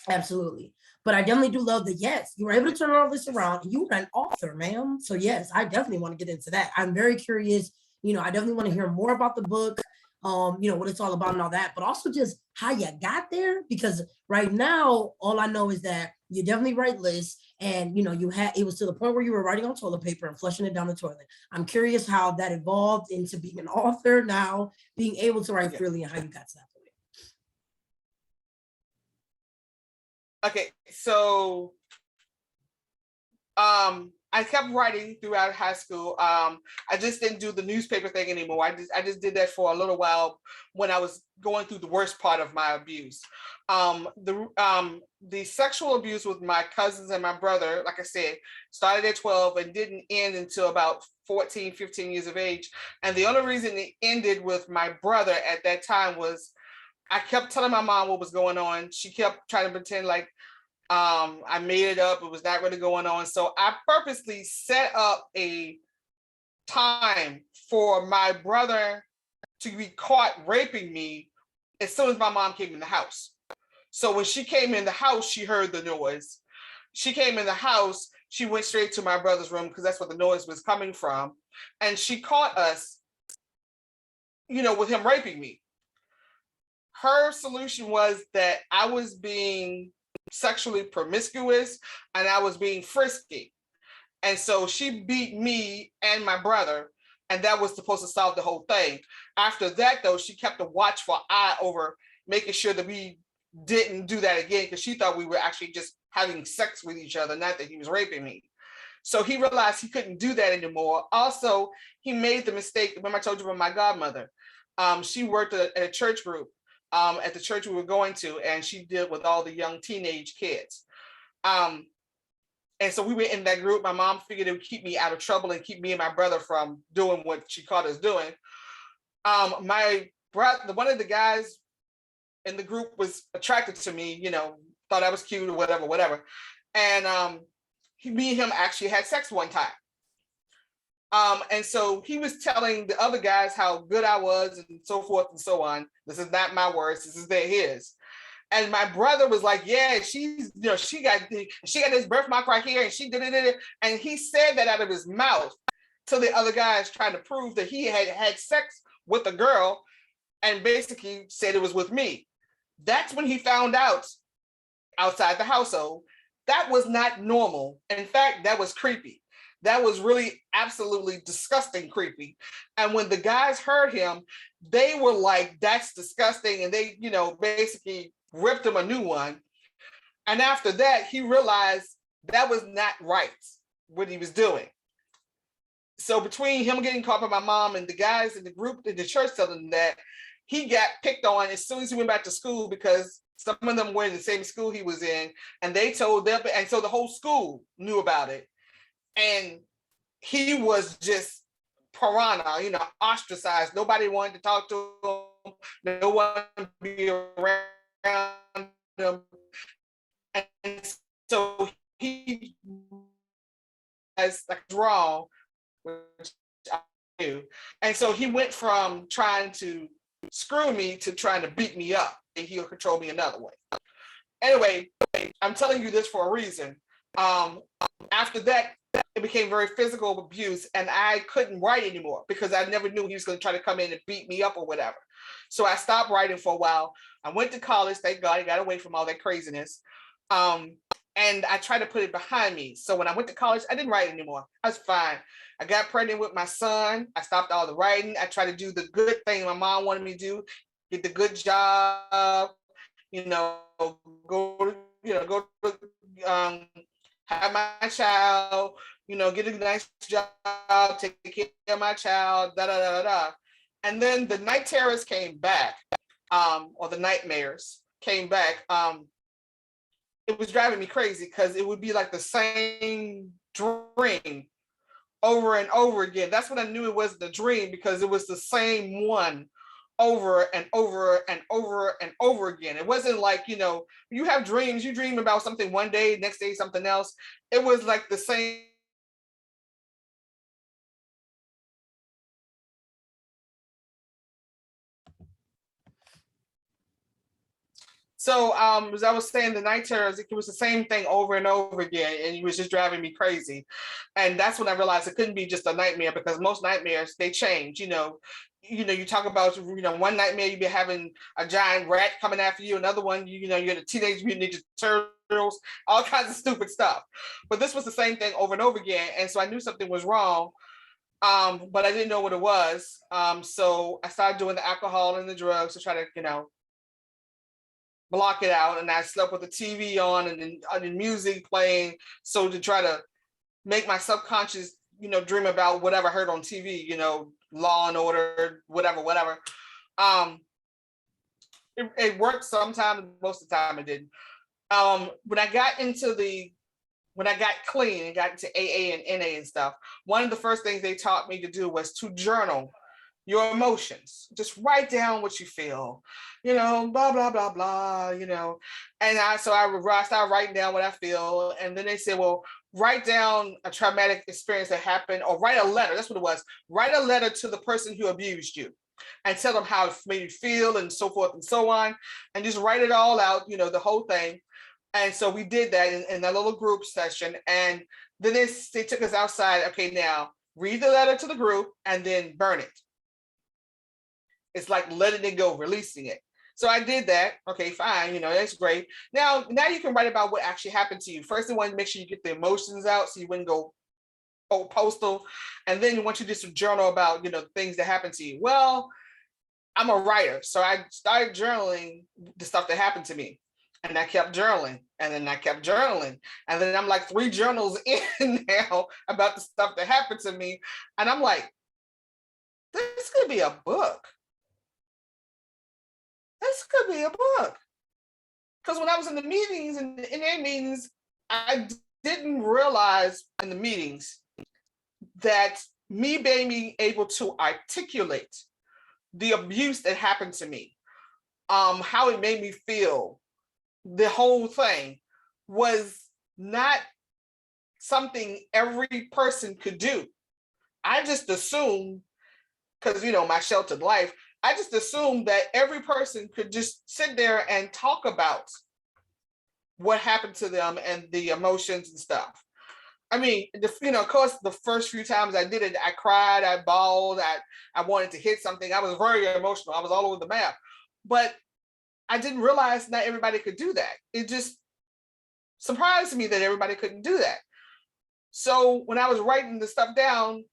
Absolutely. But I definitely do love that, yes, you were able to turn all this around. You were an author, ma'am. So yes, I definitely want to get into that. I'm very curious. I definitely want to hear more about the book. what it's all about and all that, but also just how you got there. Because right now, all I know is that you definitely write lists, and it was to the point where you were writing on toilet paper and flushing it down the toilet. I'm curious how that evolved into being an author now, being able to write freely, and how you got to that point. Okay, so I kept writing throughout high school. I just didn't do the newspaper thing anymore. I just did that for a little while when I was going through the worst part of my abuse. The sexual abuse with my cousins and my brother, like I said, started at 12 and didn't end until about 14, 15 years of age. And the only reason it ended with my brother at that time was I kept telling my mom what was going on. She kept trying to pretend like I made it up. It was not really going on. So I purposely set up a time for my brother to be caught raping me as soon as my mom came in the house. So when she came in the house, she heard the noise. She came in the house, she went straight to my brother's room because that's where the noise was coming from. And she caught us, with him raping me. Her solution was that I was being sexually promiscuous and I was being frisky. And so she beat me and my brother, and that was supposed to solve the whole thing. After that, though, she kept a watchful eye over making sure that we didn't do that again, because she thought we were actually just having sex with each other, not that he was raping me. So he realized he couldn't do that anymore. Also, he made the mistake. Remember I told you about my godmother? She worked at a church group at the church we were going to, and she did with all the young teenage kids. And so we were in that group. My mom figured it would keep me out of trouble and keep me and my brother from doing what she caught us doing. My brother, one of the guys in the group was attracted to me, thought I was cute or whatever. And me and him actually had sex one time. And so he was telling the other guys how good I was and so forth and so on. This is not my words, this is his. And my brother was like, yeah, she's, she got this birthmark right here and she did it. And he said that out of his mouth to the other guys, trying to prove that he had had sex with a girl, and basically said it was with me. That's when he found out outside the household that was not normal. In fact, that was creepy. That was really absolutely disgusting creepy. And when the guys heard him, they were like, that's disgusting. And they, basically ripped him a new one. And after that, he realized that was not right, what he was doing. So between him getting caught by my mom and the guys in the group in the church telling him that, he got picked on as soon as he went back to school, because some of them were in the same school he was in, and they told them, and so the whole school knew about it. And he was just piranha, ostracized. Nobody wanted to talk to him. No one would be around him. And so he has like draw, which I do. And so he went from trying to screw me to trying to beat me up, and he'll control me another way. Anyway, I'm telling you this for a reason. After that, it became very physical abuse, and I couldn't write anymore because I never knew he was going to try to come in and beat me up or whatever. So I stopped writing for a while. I went to college. Thank God I got away from all that craziness. And I tried to put it behind me. So when I went to college, I didn't write anymore. I was fine. I got pregnant with my son. I stopped all the writing. I tried to do the good thing my mom wanted me to do, get the good job, go have my child, get a nice job, take care of my child, And then the night terrors came back, or the nightmares came back. It was driving me crazy because it would be like the same dream over and over again. That's when I knew it wasn't a dream, because it was the same one over and over and over and over again. It wasn't like, you have dreams, you dream about something one day, next day something else. It was like the same. So as I was saying, the night terrors, it was the same thing over and over again, and it was just driving me crazy. And that's when I realized it couldn't be just a nightmare, because most nightmares, they change. you talk about, one nightmare you be having a giant rat coming after you, another one, you're the Teenage Mutant Ninja Turtles, all kinds of stupid stuff. But this was the same thing over and over again. And so I knew something was wrong, but I didn't know what it was. So I started doing the alcohol and the drugs to try to, block it out. And I slept with the TV on and then music playing. So to try to make my subconscious, dream about whatever I heard on TV, Law and Order, whatever. It worked sometimes, most of the time it didn't. When I got clean and got into AA and NA and stuff, one of the first things they taught me to do was to journal your emotions. Just write down what you feel, blah, blah, blah, blah, And I started writing down what I feel. And then they said, well, write down a traumatic experience that happened, or write a letter. That's what it was. Write a letter to the person who abused you and tell them how it made you feel and so forth and so on. And just write it all out, the whole thing. And so we did that in a little group session. And then they took us outside. Okay, now read the letter to the group and then burn it. It's like letting it go, releasing it. So I did that. Okay, fine. That's great. Now you can write about what actually happened to you. First, you want to make sure you get the emotions out so you wouldn't go postal. And then you want you to just journal about, things that happened to you. Well, I'm a writer. So I started journaling the stuff that happened to me. And I kept journaling, and then I kept journaling. And then I'm like 3 journals in now about the stuff that happened to me. And I'm like, this could be a book. This could be a book. Because when I was in the meetings and in their meetings, I didn't realize in the meetings that me being able to articulate the abuse that happened to me, how it made me feel, the whole thing was not something every person could do. I just assumed, because, my sheltered life, I just assumed that every person could just sit there and talk about what happened to them and the emotions and stuff. I mean, of course, the first few times I did it, I cried, I bawled, I wanted to hit something. I was very emotional. I was all over the map. But I didn't realize not everybody could do that. It just surprised me that everybody couldn't do that. So when I was writing the stuff down,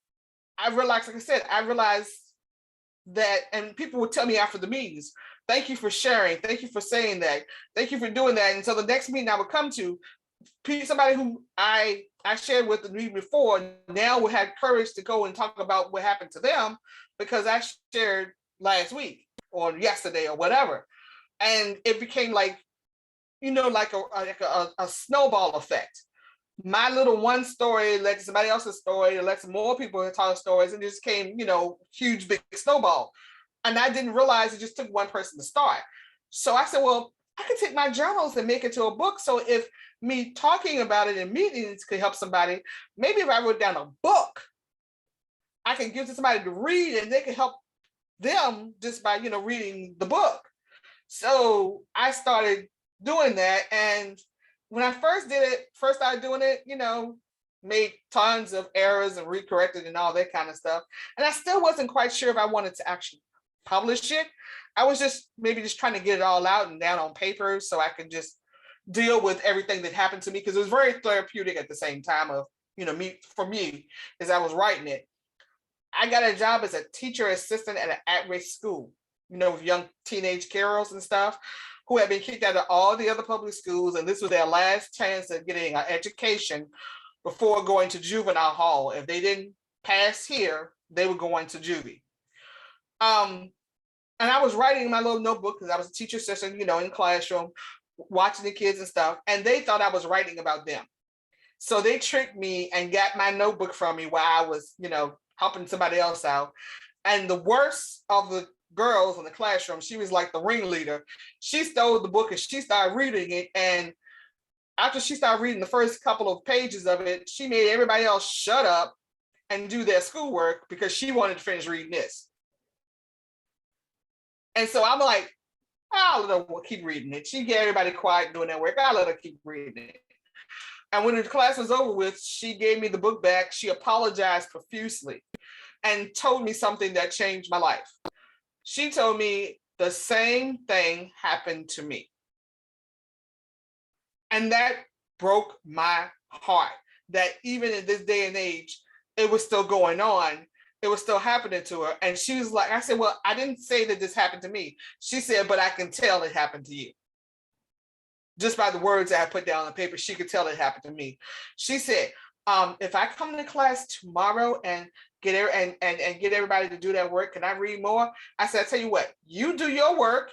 I realized, like I said, that, and people would tell me after the meetings, thank you for sharing. Thank you for saying that. Thank you for doing that. And so the next meeting I would come to, somebody who I shared with the meeting before now would have courage to go and talk about what happened to them because I shared last week or yesterday or whatever. And it became like, like a snowball effect. My little one story led to somebody else's story, it led to more people telling stories, and it just came, huge, big snowball. And I didn't realize it just took one person to start. So I said, well, I could take my journals and make it to a book. So if me talking about it in meetings could help somebody, maybe if I wrote down a book, I can give to somebody to read and they can help them just by, reading the book. So I started doing that. And when I first started doing it, made tons of errors and recorrected and all that kind of stuff. And I still wasn't quite sure if I wanted to actually publish it. I was just trying to get it all out and down on paper so I could just deal with everything that happened to me, because it was very therapeutic at the same time of, for me, as I was writing it. I got a job as a teacher assistant at an at-risk school, with young teenage girls and stuff who had been kicked out of all the other public schools. And this was their last chance at getting an education before going to juvenile hall. If they didn't pass here, they were going to juvie. And I was writing in my little notebook because I was a teacher assistant, in the classroom, watching the kids and stuff. And they thought I was writing about them. So they tricked me and got my notebook from me while I was, helping somebody else out. And the worst of the girls in the classroom, she was like the ringleader. She stole the book and she started reading it. And after she started reading the first couple of pages of it, she made everybody else shut up and do their schoolwork because she wanted to finish reading this. And so I'm like, I'll let her keep reading it. She get everybody quiet doing their work. I'll let her keep reading it. And when the class was over with, she gave me the book back. She apologized profusely. and told me something that changed my life. She told me the same thing happened to me. And that broke my heart, that even in this day and age, it was still going on. It was still happening to her. And she was like, I said, well, I didn't say that this happened to me. She said, but I can tell it happened to you. Just by the words I put down on the paper, she could tell it happened to me. She said, if I come to class tomorrow and get everybody to do that work, can I read more? I said, I tell you what, you do your work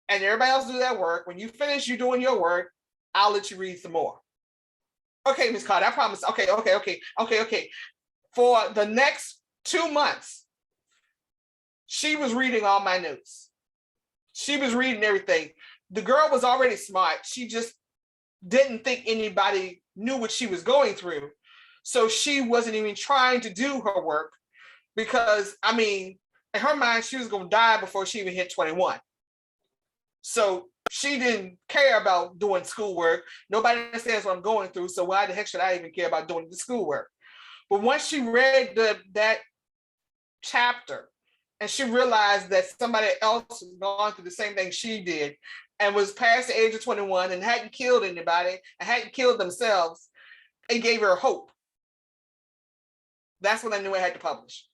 and everybody else do that work. When you finish you doing your work, I'll let you read some more. Okay, Miss Carter, I promise. Okay. For the next 2 months, she was reading all my notes. She was reading everything. The girl was already smart. She just didn't think anybody knew what she was going through. So she wasn't even trying to do her work because, I mean, in her mind, she was going to die before she even hit 21. So she didn't care about doing schoolwork. Nobody understands what I'm going through. So why the heck should I even care about doing the schoolwork? But once she read that chapter and she realized that somebody else was gone through the same thing she did and was past the age of 21 and hadn't killed anybody and hadn't killed themselves, it gave her hope. That's when I knew I had to publish.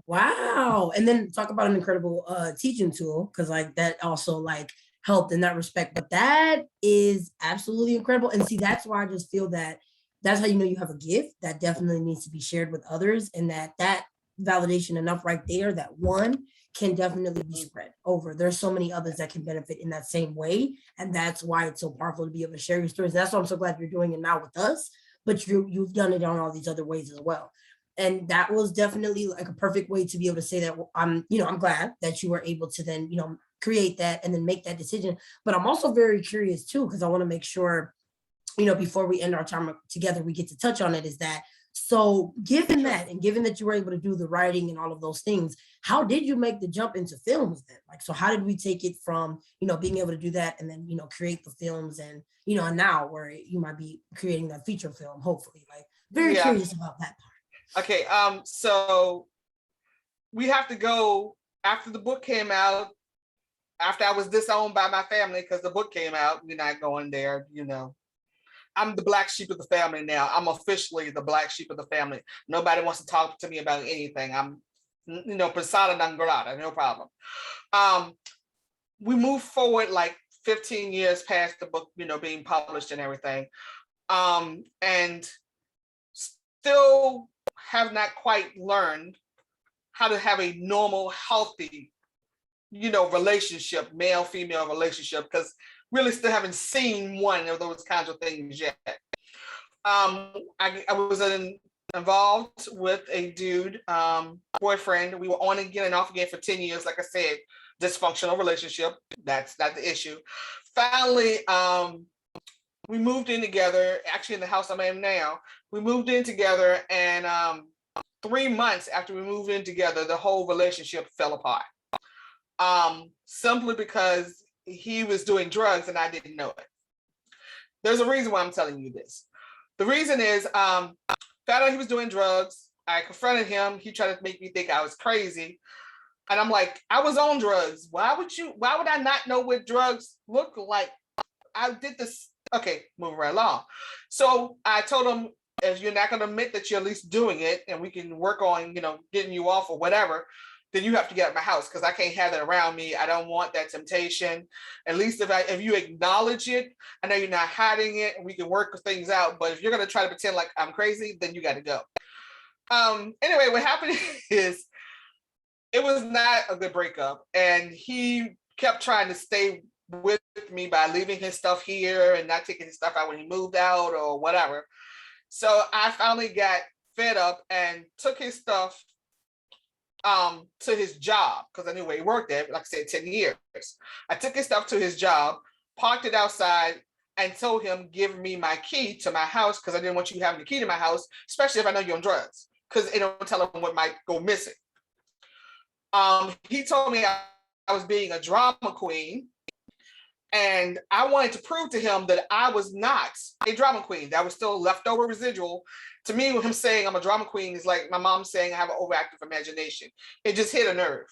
Wow. And then talk about an incredible teaching tool, because like that also like helped in that respect. But that is absolutely incredible. And see, that's why I just feel that that's how you know you have a gift that definitely needs to be shared with others, and that validation enough right there that one can definitely be spread over. There's so many others that can benefit in that same way. And that's why it's so powerful to be able to share your stories. That's why I'm so glad you're doing it now with us, but you've done it on all these other ways as well. And that was definitely like a perfect way to be able to say that I'm glad that you were able to then, create that and then make that decision. But I'm also very curious too, because I want to make sure, before we end our time together, we get to touch on it, is that, so given that, and given that you were able to do the writing and all of those things, how did you make the jump into films then? Like, so how did we take it from, being able to do that and then, create the films and, and now where you might be creating that feature film, hopefully, like very curious about that part. Okay. So we have to go after the book came out, after I was disowned by my family because the book came out. We're not going there, I'm the black sheep of the family now. I'm officially the black sheep of the family. Nobody wants to talk to me about anything. I'm, persona non grata, no problem. We moved forward like 15 years past the book, being published and everything. And still have not quite learned how to have a normal, healthy, relationship, male-female relationship, because really still haven't seen one of those kinds of things yet. I was involved with a dude, boyfriend. We were on again and off again for 10 years. Like I said, dysfunctional relationship. That's not the issue. Finally, we moved in together, actually in the house I'm in now. We moved in together, and 3 months after we moved in together, the whole relationship fell apart. Simply because he was doing drugs and I didn't know it. There's a reason why I'm telling you this. The reason is, found out he was doing drugs. I confronted him. He tried to make me think I was crazy. And I'm like, I was on drugs. Why would I not know what drugs look like? I did this. Okay, moving right along. So I told him, if you're not going to admit that you're at least doing it and we can work on, getting you off or whatever, then you have to get out of my house because I can't have that around me. I don't want that temptation. At least if you acknowledge it, I know you're not hiding it and we can work things out. But if you're going to try to pretend like I'm crazy, then you got to go. Anyway, what happened is it was not a good breakup. And he kept trying to stay with me by leaving his stuff here and not taking his stuff out when he moved out or whatever. So I finally got fed up and took his stuff to his job, because I knew where he worked at, like I said, 10 years. I took his stuff to his job, parked it outside, and told him, give me my key to my house, because I didn't want you having the key to my house, especially if I know you're on drugs, because it don't tell him what might go missing. He told me I was being a drama queen, And I wanted to prove to him that I was not a drama queen. That was still leftover residual. To me, with him saying I'm a drama queen is like my mom saying I have an overactive imagination. It just hit a nerve.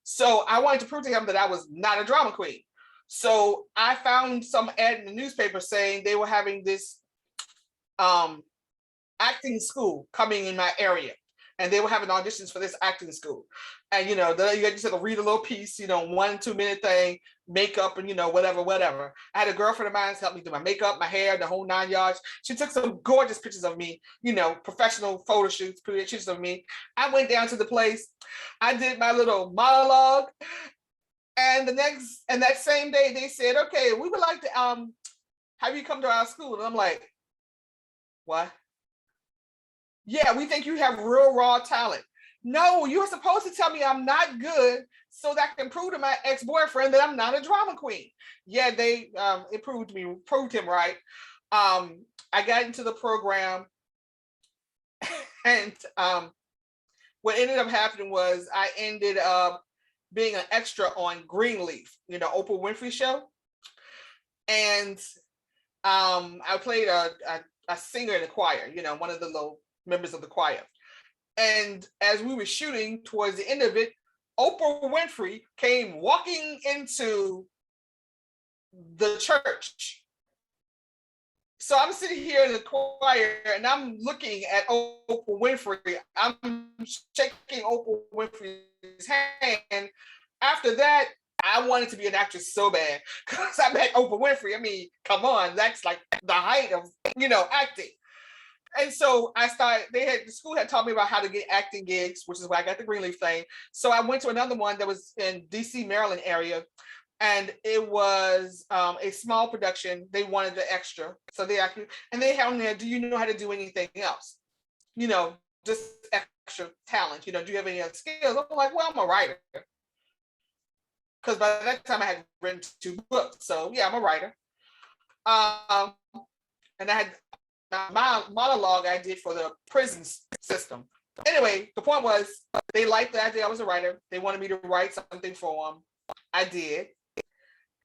So I wanted to prove to him that I was not a drama queen. So I found some ad in the newspaper saying they were having this acting school coming in my area. And they were having auditions for this acting school. And, you just had to read a little piece, 1 2 minute thing, makeup and, whatever. I had a girlfriend of mine help me do my makeup, my hair, the whole 9 yards. She took some gorgeous pictures of me, professional photo shoots, pictures of me. I went down to the place. I did my little monologue. And that same day they said, okay, we would like to have you come to our school. And I'm like, what? Yeah, we think you have real raw talent. No, you were supposed to tell me I'm not good so that I can prove to my ex-boyfriend that I'm not a drama queen. Yeah, it proved him right. I got into the program and what ended up happening was I ended up being an extra on Greenleaf, Oprah Winfrey show. And I played a singer in the choir, one of the little members of the choir. And as we were shooting towards the end of it, Oprah Winfrey came walking into the church. So I'm sitting here in the choir and I'm looking at Oprah Winfrey. I'm shaking Oprah Winfrey's hand. After that, I wanted to be an actress so bad because I met Oprah Winfrey. I mean, come on, that's like the height of, acting. And so the school had taught me about how to get acting gigs, which is why I got the Greenleaf thing. So I went to another one that was in DC, Maryland area. And it was a small production. They wanted the extra. So they actually, and they had me there, do you know how to do anything else? Just extra talent. Do you have any other skills? I'm like, well, I'm a writer. Because by that time I had written 2 books. So yeah, I'm a writer. And I had my monologue I did for the prison system. Anyway, the point was they liked the idea I was a writer. They wanted me to write something for them. I did.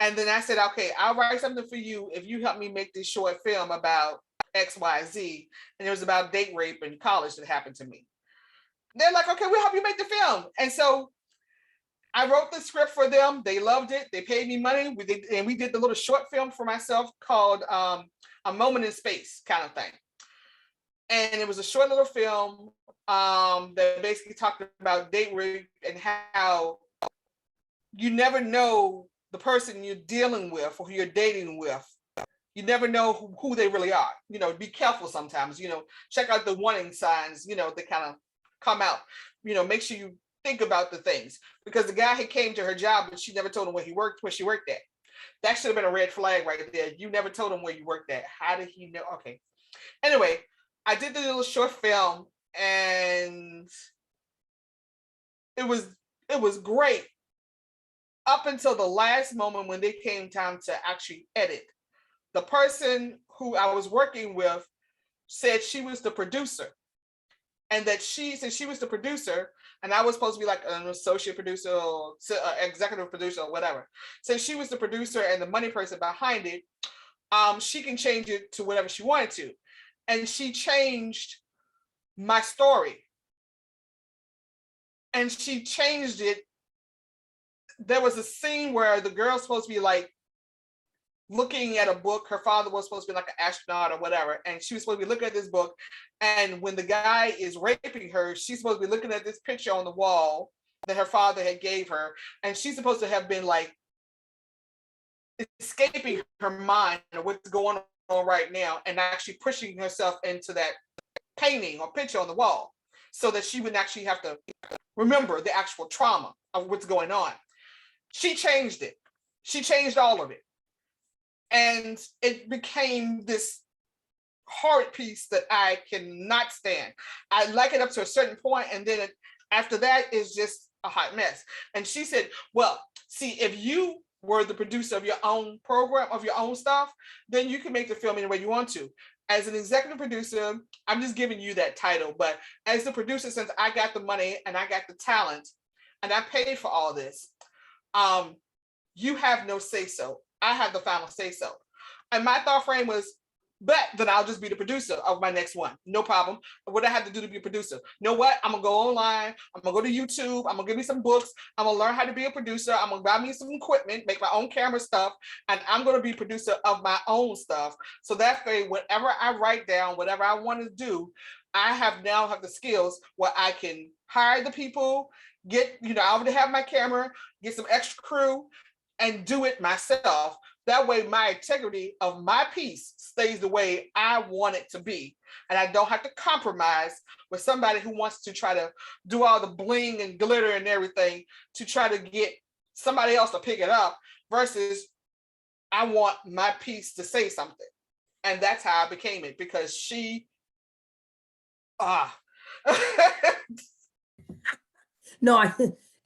And then I said, okay, I'll write something for you if you help me make this short film about XYZ. And it was about date rape in college that happened to me. They're like, okay, we'll help you make the film. And so I wrote the script for them. They loved it. They paid me money. We did the little short film for myself called A Moment in Space kind of thing. And it was a short little film that basically talked about date rape and how you never know the person you're dealing with or who you're dating with. You never know who they really are. Be careful sometimes, check out the warning signs, they kind of come out, make sure you think about the things, because the guy had came to her job, but she never told him where she worked at. That should have been a red flag right there. You never told him where you worked at. How did he know? Okay. Anyway, I did the little short film and it was great up until the last moment when they came time to actually edit. The person who I was working with said she was the producer, and that since she was the producer and I was supposed to be like an associate producer or executive producer or whatever, since she was the producer and the money person behind it, she can change it to whatever she wanted to. And she changed my story. And she changed it. There was a scene where the girl's supposed to be like looking at a book. Her father was supposed to be like an astronaut or whatever. And she was supposed to be looking at this book. And when the guy is raping her, she's supposed to be looking at this picture on the wall that her father had gave her. And she's supposed to have been like escaping her mind or what's going on right now and actually pushing herself into that painting or picture on the wall so that she wouldn't actually have to remember the actual trauma of what's going on. She changed it. She changed all of it. And it became this horrid piece that I cannot stand. I like it up to a certain point, and then after that is just a hot mess. And she said, well, see, if you were the producer of your own program, of your own stuff, then you can make the film any way you want to. As an executive producer, I'm just giving you that title, but as the producer, since I got the money and I got the talent and I paid for all this, you have no say so. I have the final say so. And my thought frame was, bet that I'll just be the producer of my next one. No problem. What I have to do to be a producer? You know what? I'm gonna go online. I'm gonna go to YouTube. I'm gonna give me some books. I'm gonna learn how to be a producer. I'm gonna buy me some equipment, make my own camera stuff, and I'm gonna be producer of my own stuff. So that way, whatever I write down, whatever I want to do, I now have the skills where I can hire the people, I already have my camera, get some extra crew, and do it myself. That way my integrity of my piece stays the way I want it to be. And I don't have to compromise with somebody who wants to try to do all the bling and glitter and everything to try to get somebody else to pick it up, versus I want my piece to say something. And that's how I became it, because No, I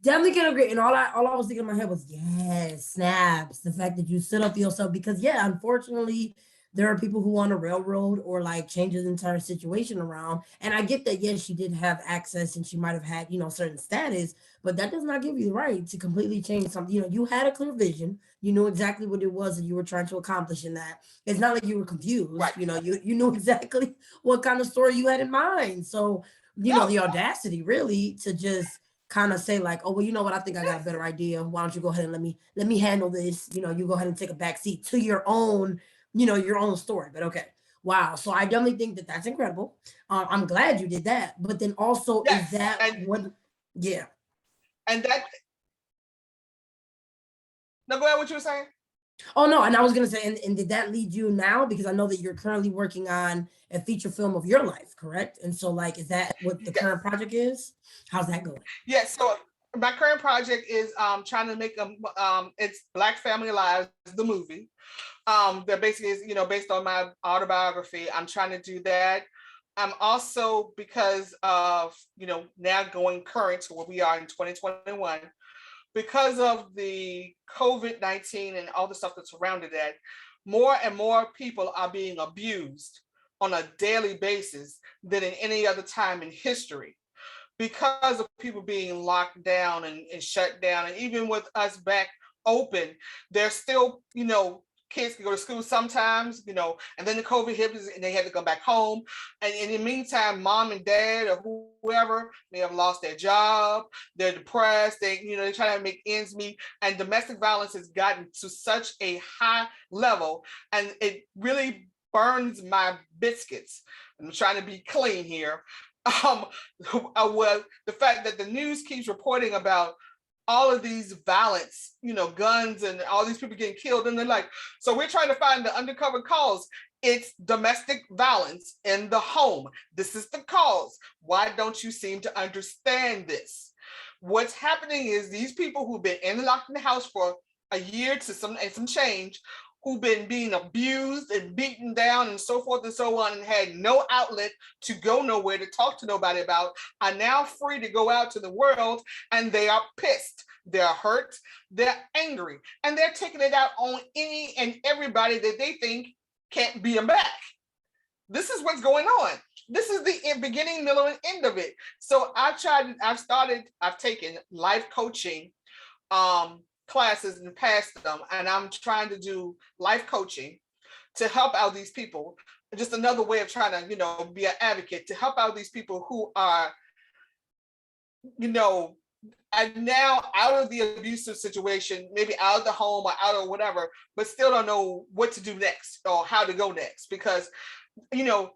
definitely can agree. And all I was thinking in my head was, yes, snaps. The fact that you stood up for yourself, because yeah, unfortunately, there are people who want to railroad or like change the entire situation around. And I get that, yes, she did have access and she might have had, certain status, but that does not give you the right to completely change something. You had a clear vision. You knew exactly what it was that you were trying to accomplish in that. It's not like you were confused. Right. You knew exactly what kind of story you had in mind. So, the audacity really to just kind of say like, oh, well, you know what? I think I got a better idea. Why don't you go ahead and let me handle this? You go ahead and take a back seat to your own, your own story. But okay. Wow. So I definitely think that that's incredible. I'm glad you did that. But then also, is Yes. that what? Yeah. And that, no, go ahead, what you were saying? Oh no, and I was gonna say, and did that lead you now? Because I know that you're currently working on a feature film of your life, correct? And so, like, is that what the current Yes. project is? How's that going? Yes. So my current project is trying to make it's Black Family Lives, the movie. That basically is, based on my autobiography. I'm trying to do that. I'm also, because of, now going current to where we are in 2021, because of the COVID-19 and all the stuff that surrounded that, more and more people are being abused on a daily basis than in any other time in history, because of people being locked down and shut down. And even with us back open, there's still, kids can go to school sometimes, and then the COVID hit and they had to go back home. And in the meantime, mom and dad or whoever may have lost their job, they're depressed, they're trying to make ends meet. And domestic violence has gotten to such a high level, and it really burns my biscuits. I'm trying to be clean here. Was the fact that the news keeps reporting about all of these violence, guns and all these people getting killed. And they're like, so we're trying to find the undercover cause. It's domestic violence in the home. This is the cause. Why don't you seem to understand this? What's happening is these people who've been locked in the house for a year to some change, who've been being abused and beaten down and so forth and so on, and had no outlet to go nowhere to talk to nobody about, are now free to go out to the world, and they are pissed, they're hurt, they're angry, and they're taking it out on any and everybody that they think can't be them back. This is what's going on. This is the beginning, middle, and end of it. So I've taken life coaching classes and passed them, and I'm trying to do life coaching to help out these people. Just another way of trying to, be an advocate to help out these people who are, and now out of the abusive situation, maybe out of the home or out of whatever, but still don't know what to do next or how to go next. Because,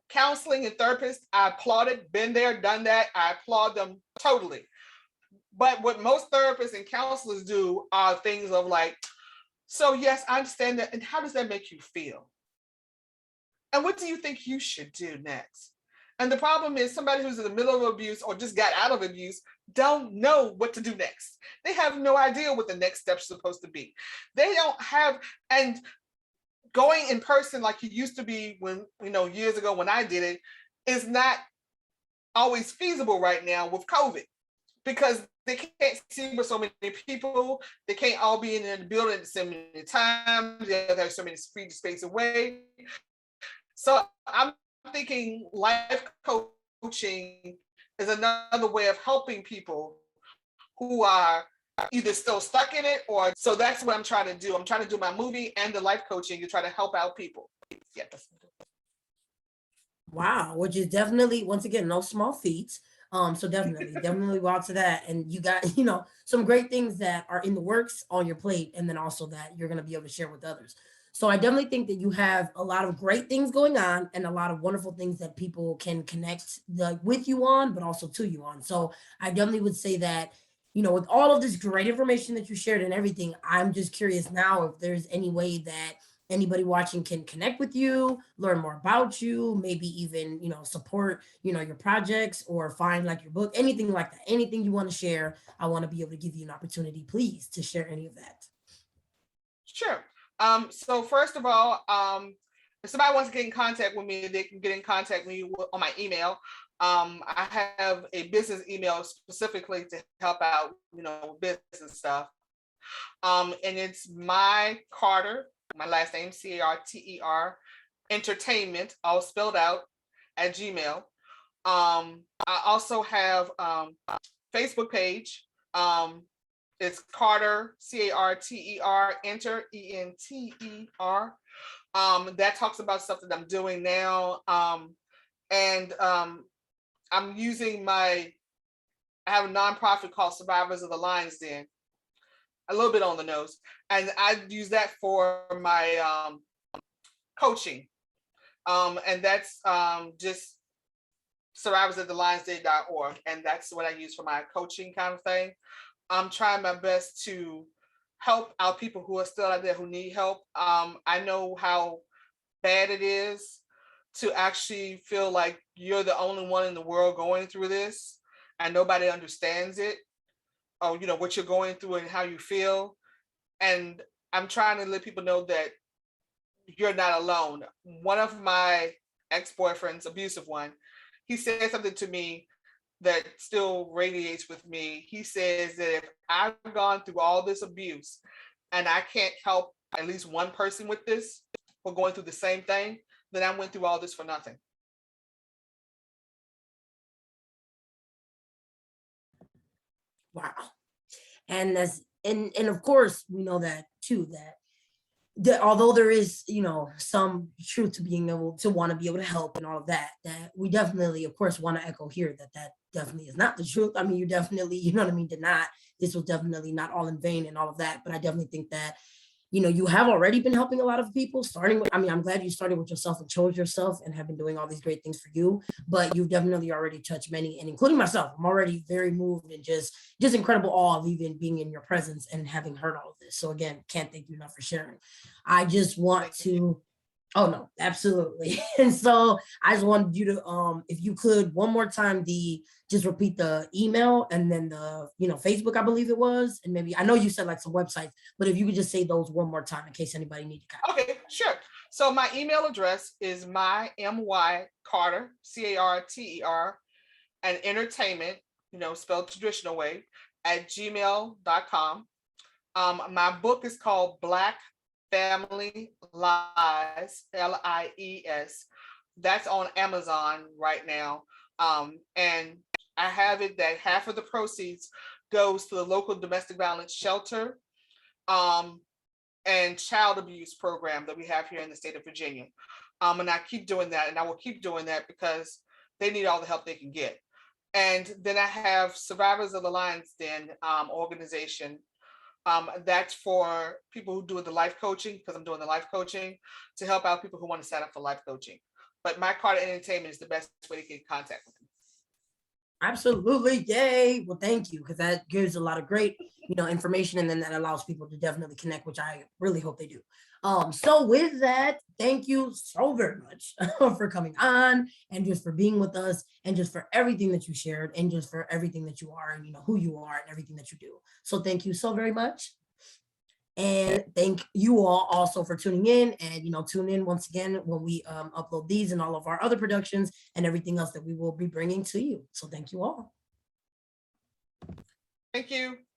counseling and therapists, I applaud it, been there, done that. I applaud them totally. But what most therapists and counselors do are things of like, so yes, I understand that. And how does that make you feel? And what do you think you should do next? And the problem is somebody who's in the middle of abuse or just got out of abuse don't know what to do next. They have no idea what the next step's supposed to be. They don't have, and going in person like it used to be when, years ago when I did it, is not always feasible right now with COVID, because they can't see with so many people. They can't all be in the building at the same time. They have so many feet space away. So I'm thinking life coaching is another way of helping people who are either still stuck in it, or so that's what I'm trying to do. I'm trying to do my movie and the life coaching to try to help out people. Yeah. Wow, which is definitely, once again, no small feats. So definitely wow to that. And you got, some great things that are in the works on your plate, and then also that you're gonna be able to share with others. So I definitely think that you have a lot of great things going on and a lot of wonderful things that people can connect with you on, but also to you on. So I definitely would say that, with all of this great information that you shared and everything, I'm just curious now if there's any way that anybody watching can connect with you, learn more about you, maybe even, support, your projects, or find like your book, anything like that, anything you want to share. I want to be able to give you an opportunity, please, to share any of that. Sure. So first of all, if somebody wants to get in contact with me, they can get in contact with me on my email. I have a business email specifically to help out, business stuff. And it's my Carter, my last name, Carter, entertainment, all spelled out, at Gmail. I also have Facebook page. It's Carter, Carter, enter, Enter. That talks about stuff that I'm doing now. And I'm using I have a nonprofit called Survivors of the Lion's Den. A little bit on the nose. And I use that for my coaching. And that's just survivorsofthelionsden.org. And that's what I use for my coaching kind of thing. I'm trying my best to help out people who are still out there who need help. I know how bad it is to actually feel like you're the only one in the world going through this and nobody understands it, or what you're going through and how you feel. And I'm trying to let people know that you're not alone. One of my ex-boyfriends, abusive one, he said something to me that still radiates with me. He says that if I've gone through all this abuse and I can't help at least one person with this or going through the same thing, then I went through all this for nothing. Wow. And and of course we know that too, that although there is, some truth to being able to want to be able to help and all of that, that we definitely, of course, want to echo here that definitely is not the truth. I mean, you definitely, did not, this was definitely not all in vain and all of that. But I definitely think that, you have already been helping a lot of people, starting with, I'm glad you started with yourself and chose yourself and have been doing all these great things for you, but you've definitely already touched many, and including myself. I'm already very moved and just incredible awe of even being in your presence and having heard all of this. So again, can't thank you enough for sharing. I just want to, oh no, absolutely. And so I just wanted you to, if you could one more time, just repeat the email and then the, Facebook, I believe it was. And maybe, I know you said like some websites, but if you could just say those one more time in case anybody needed to. Okay, sure. So my email address is my Carter, Carter, and entertainment, spelled traditional way, at gmail.com. My book is called Black Family Lies, Lies. That's on Amazon right now. And I have it that half of the proceeds goes to the local domestic violence shelter and child abuse program that we have here in the state of Virginia. And I keep doing that, and I will keep doing that because they need all the help they can get. And then I have Survivors of the Lion's Den organization. That's for people who do the life coaching, because I'm doing the life coaching to help out people who want to sign up for life coaching. But my Carter Entertainment is the best way to get in contact with me. Absolutely. Yay. Well, thank you, because that gives a lot of great, information, and then that allows people to definitely connect, which I really hope they do. So with that, thank you so very much for coming on and just for being with us and just for everything that you shared and just for everything that you are and who you are and everything that you do. So thank you so very much. And thank you all also for tuning in, and tune in once again when we upload these and all of our other productions and everything else that we will be bringing to you. So thank you all. Thank you.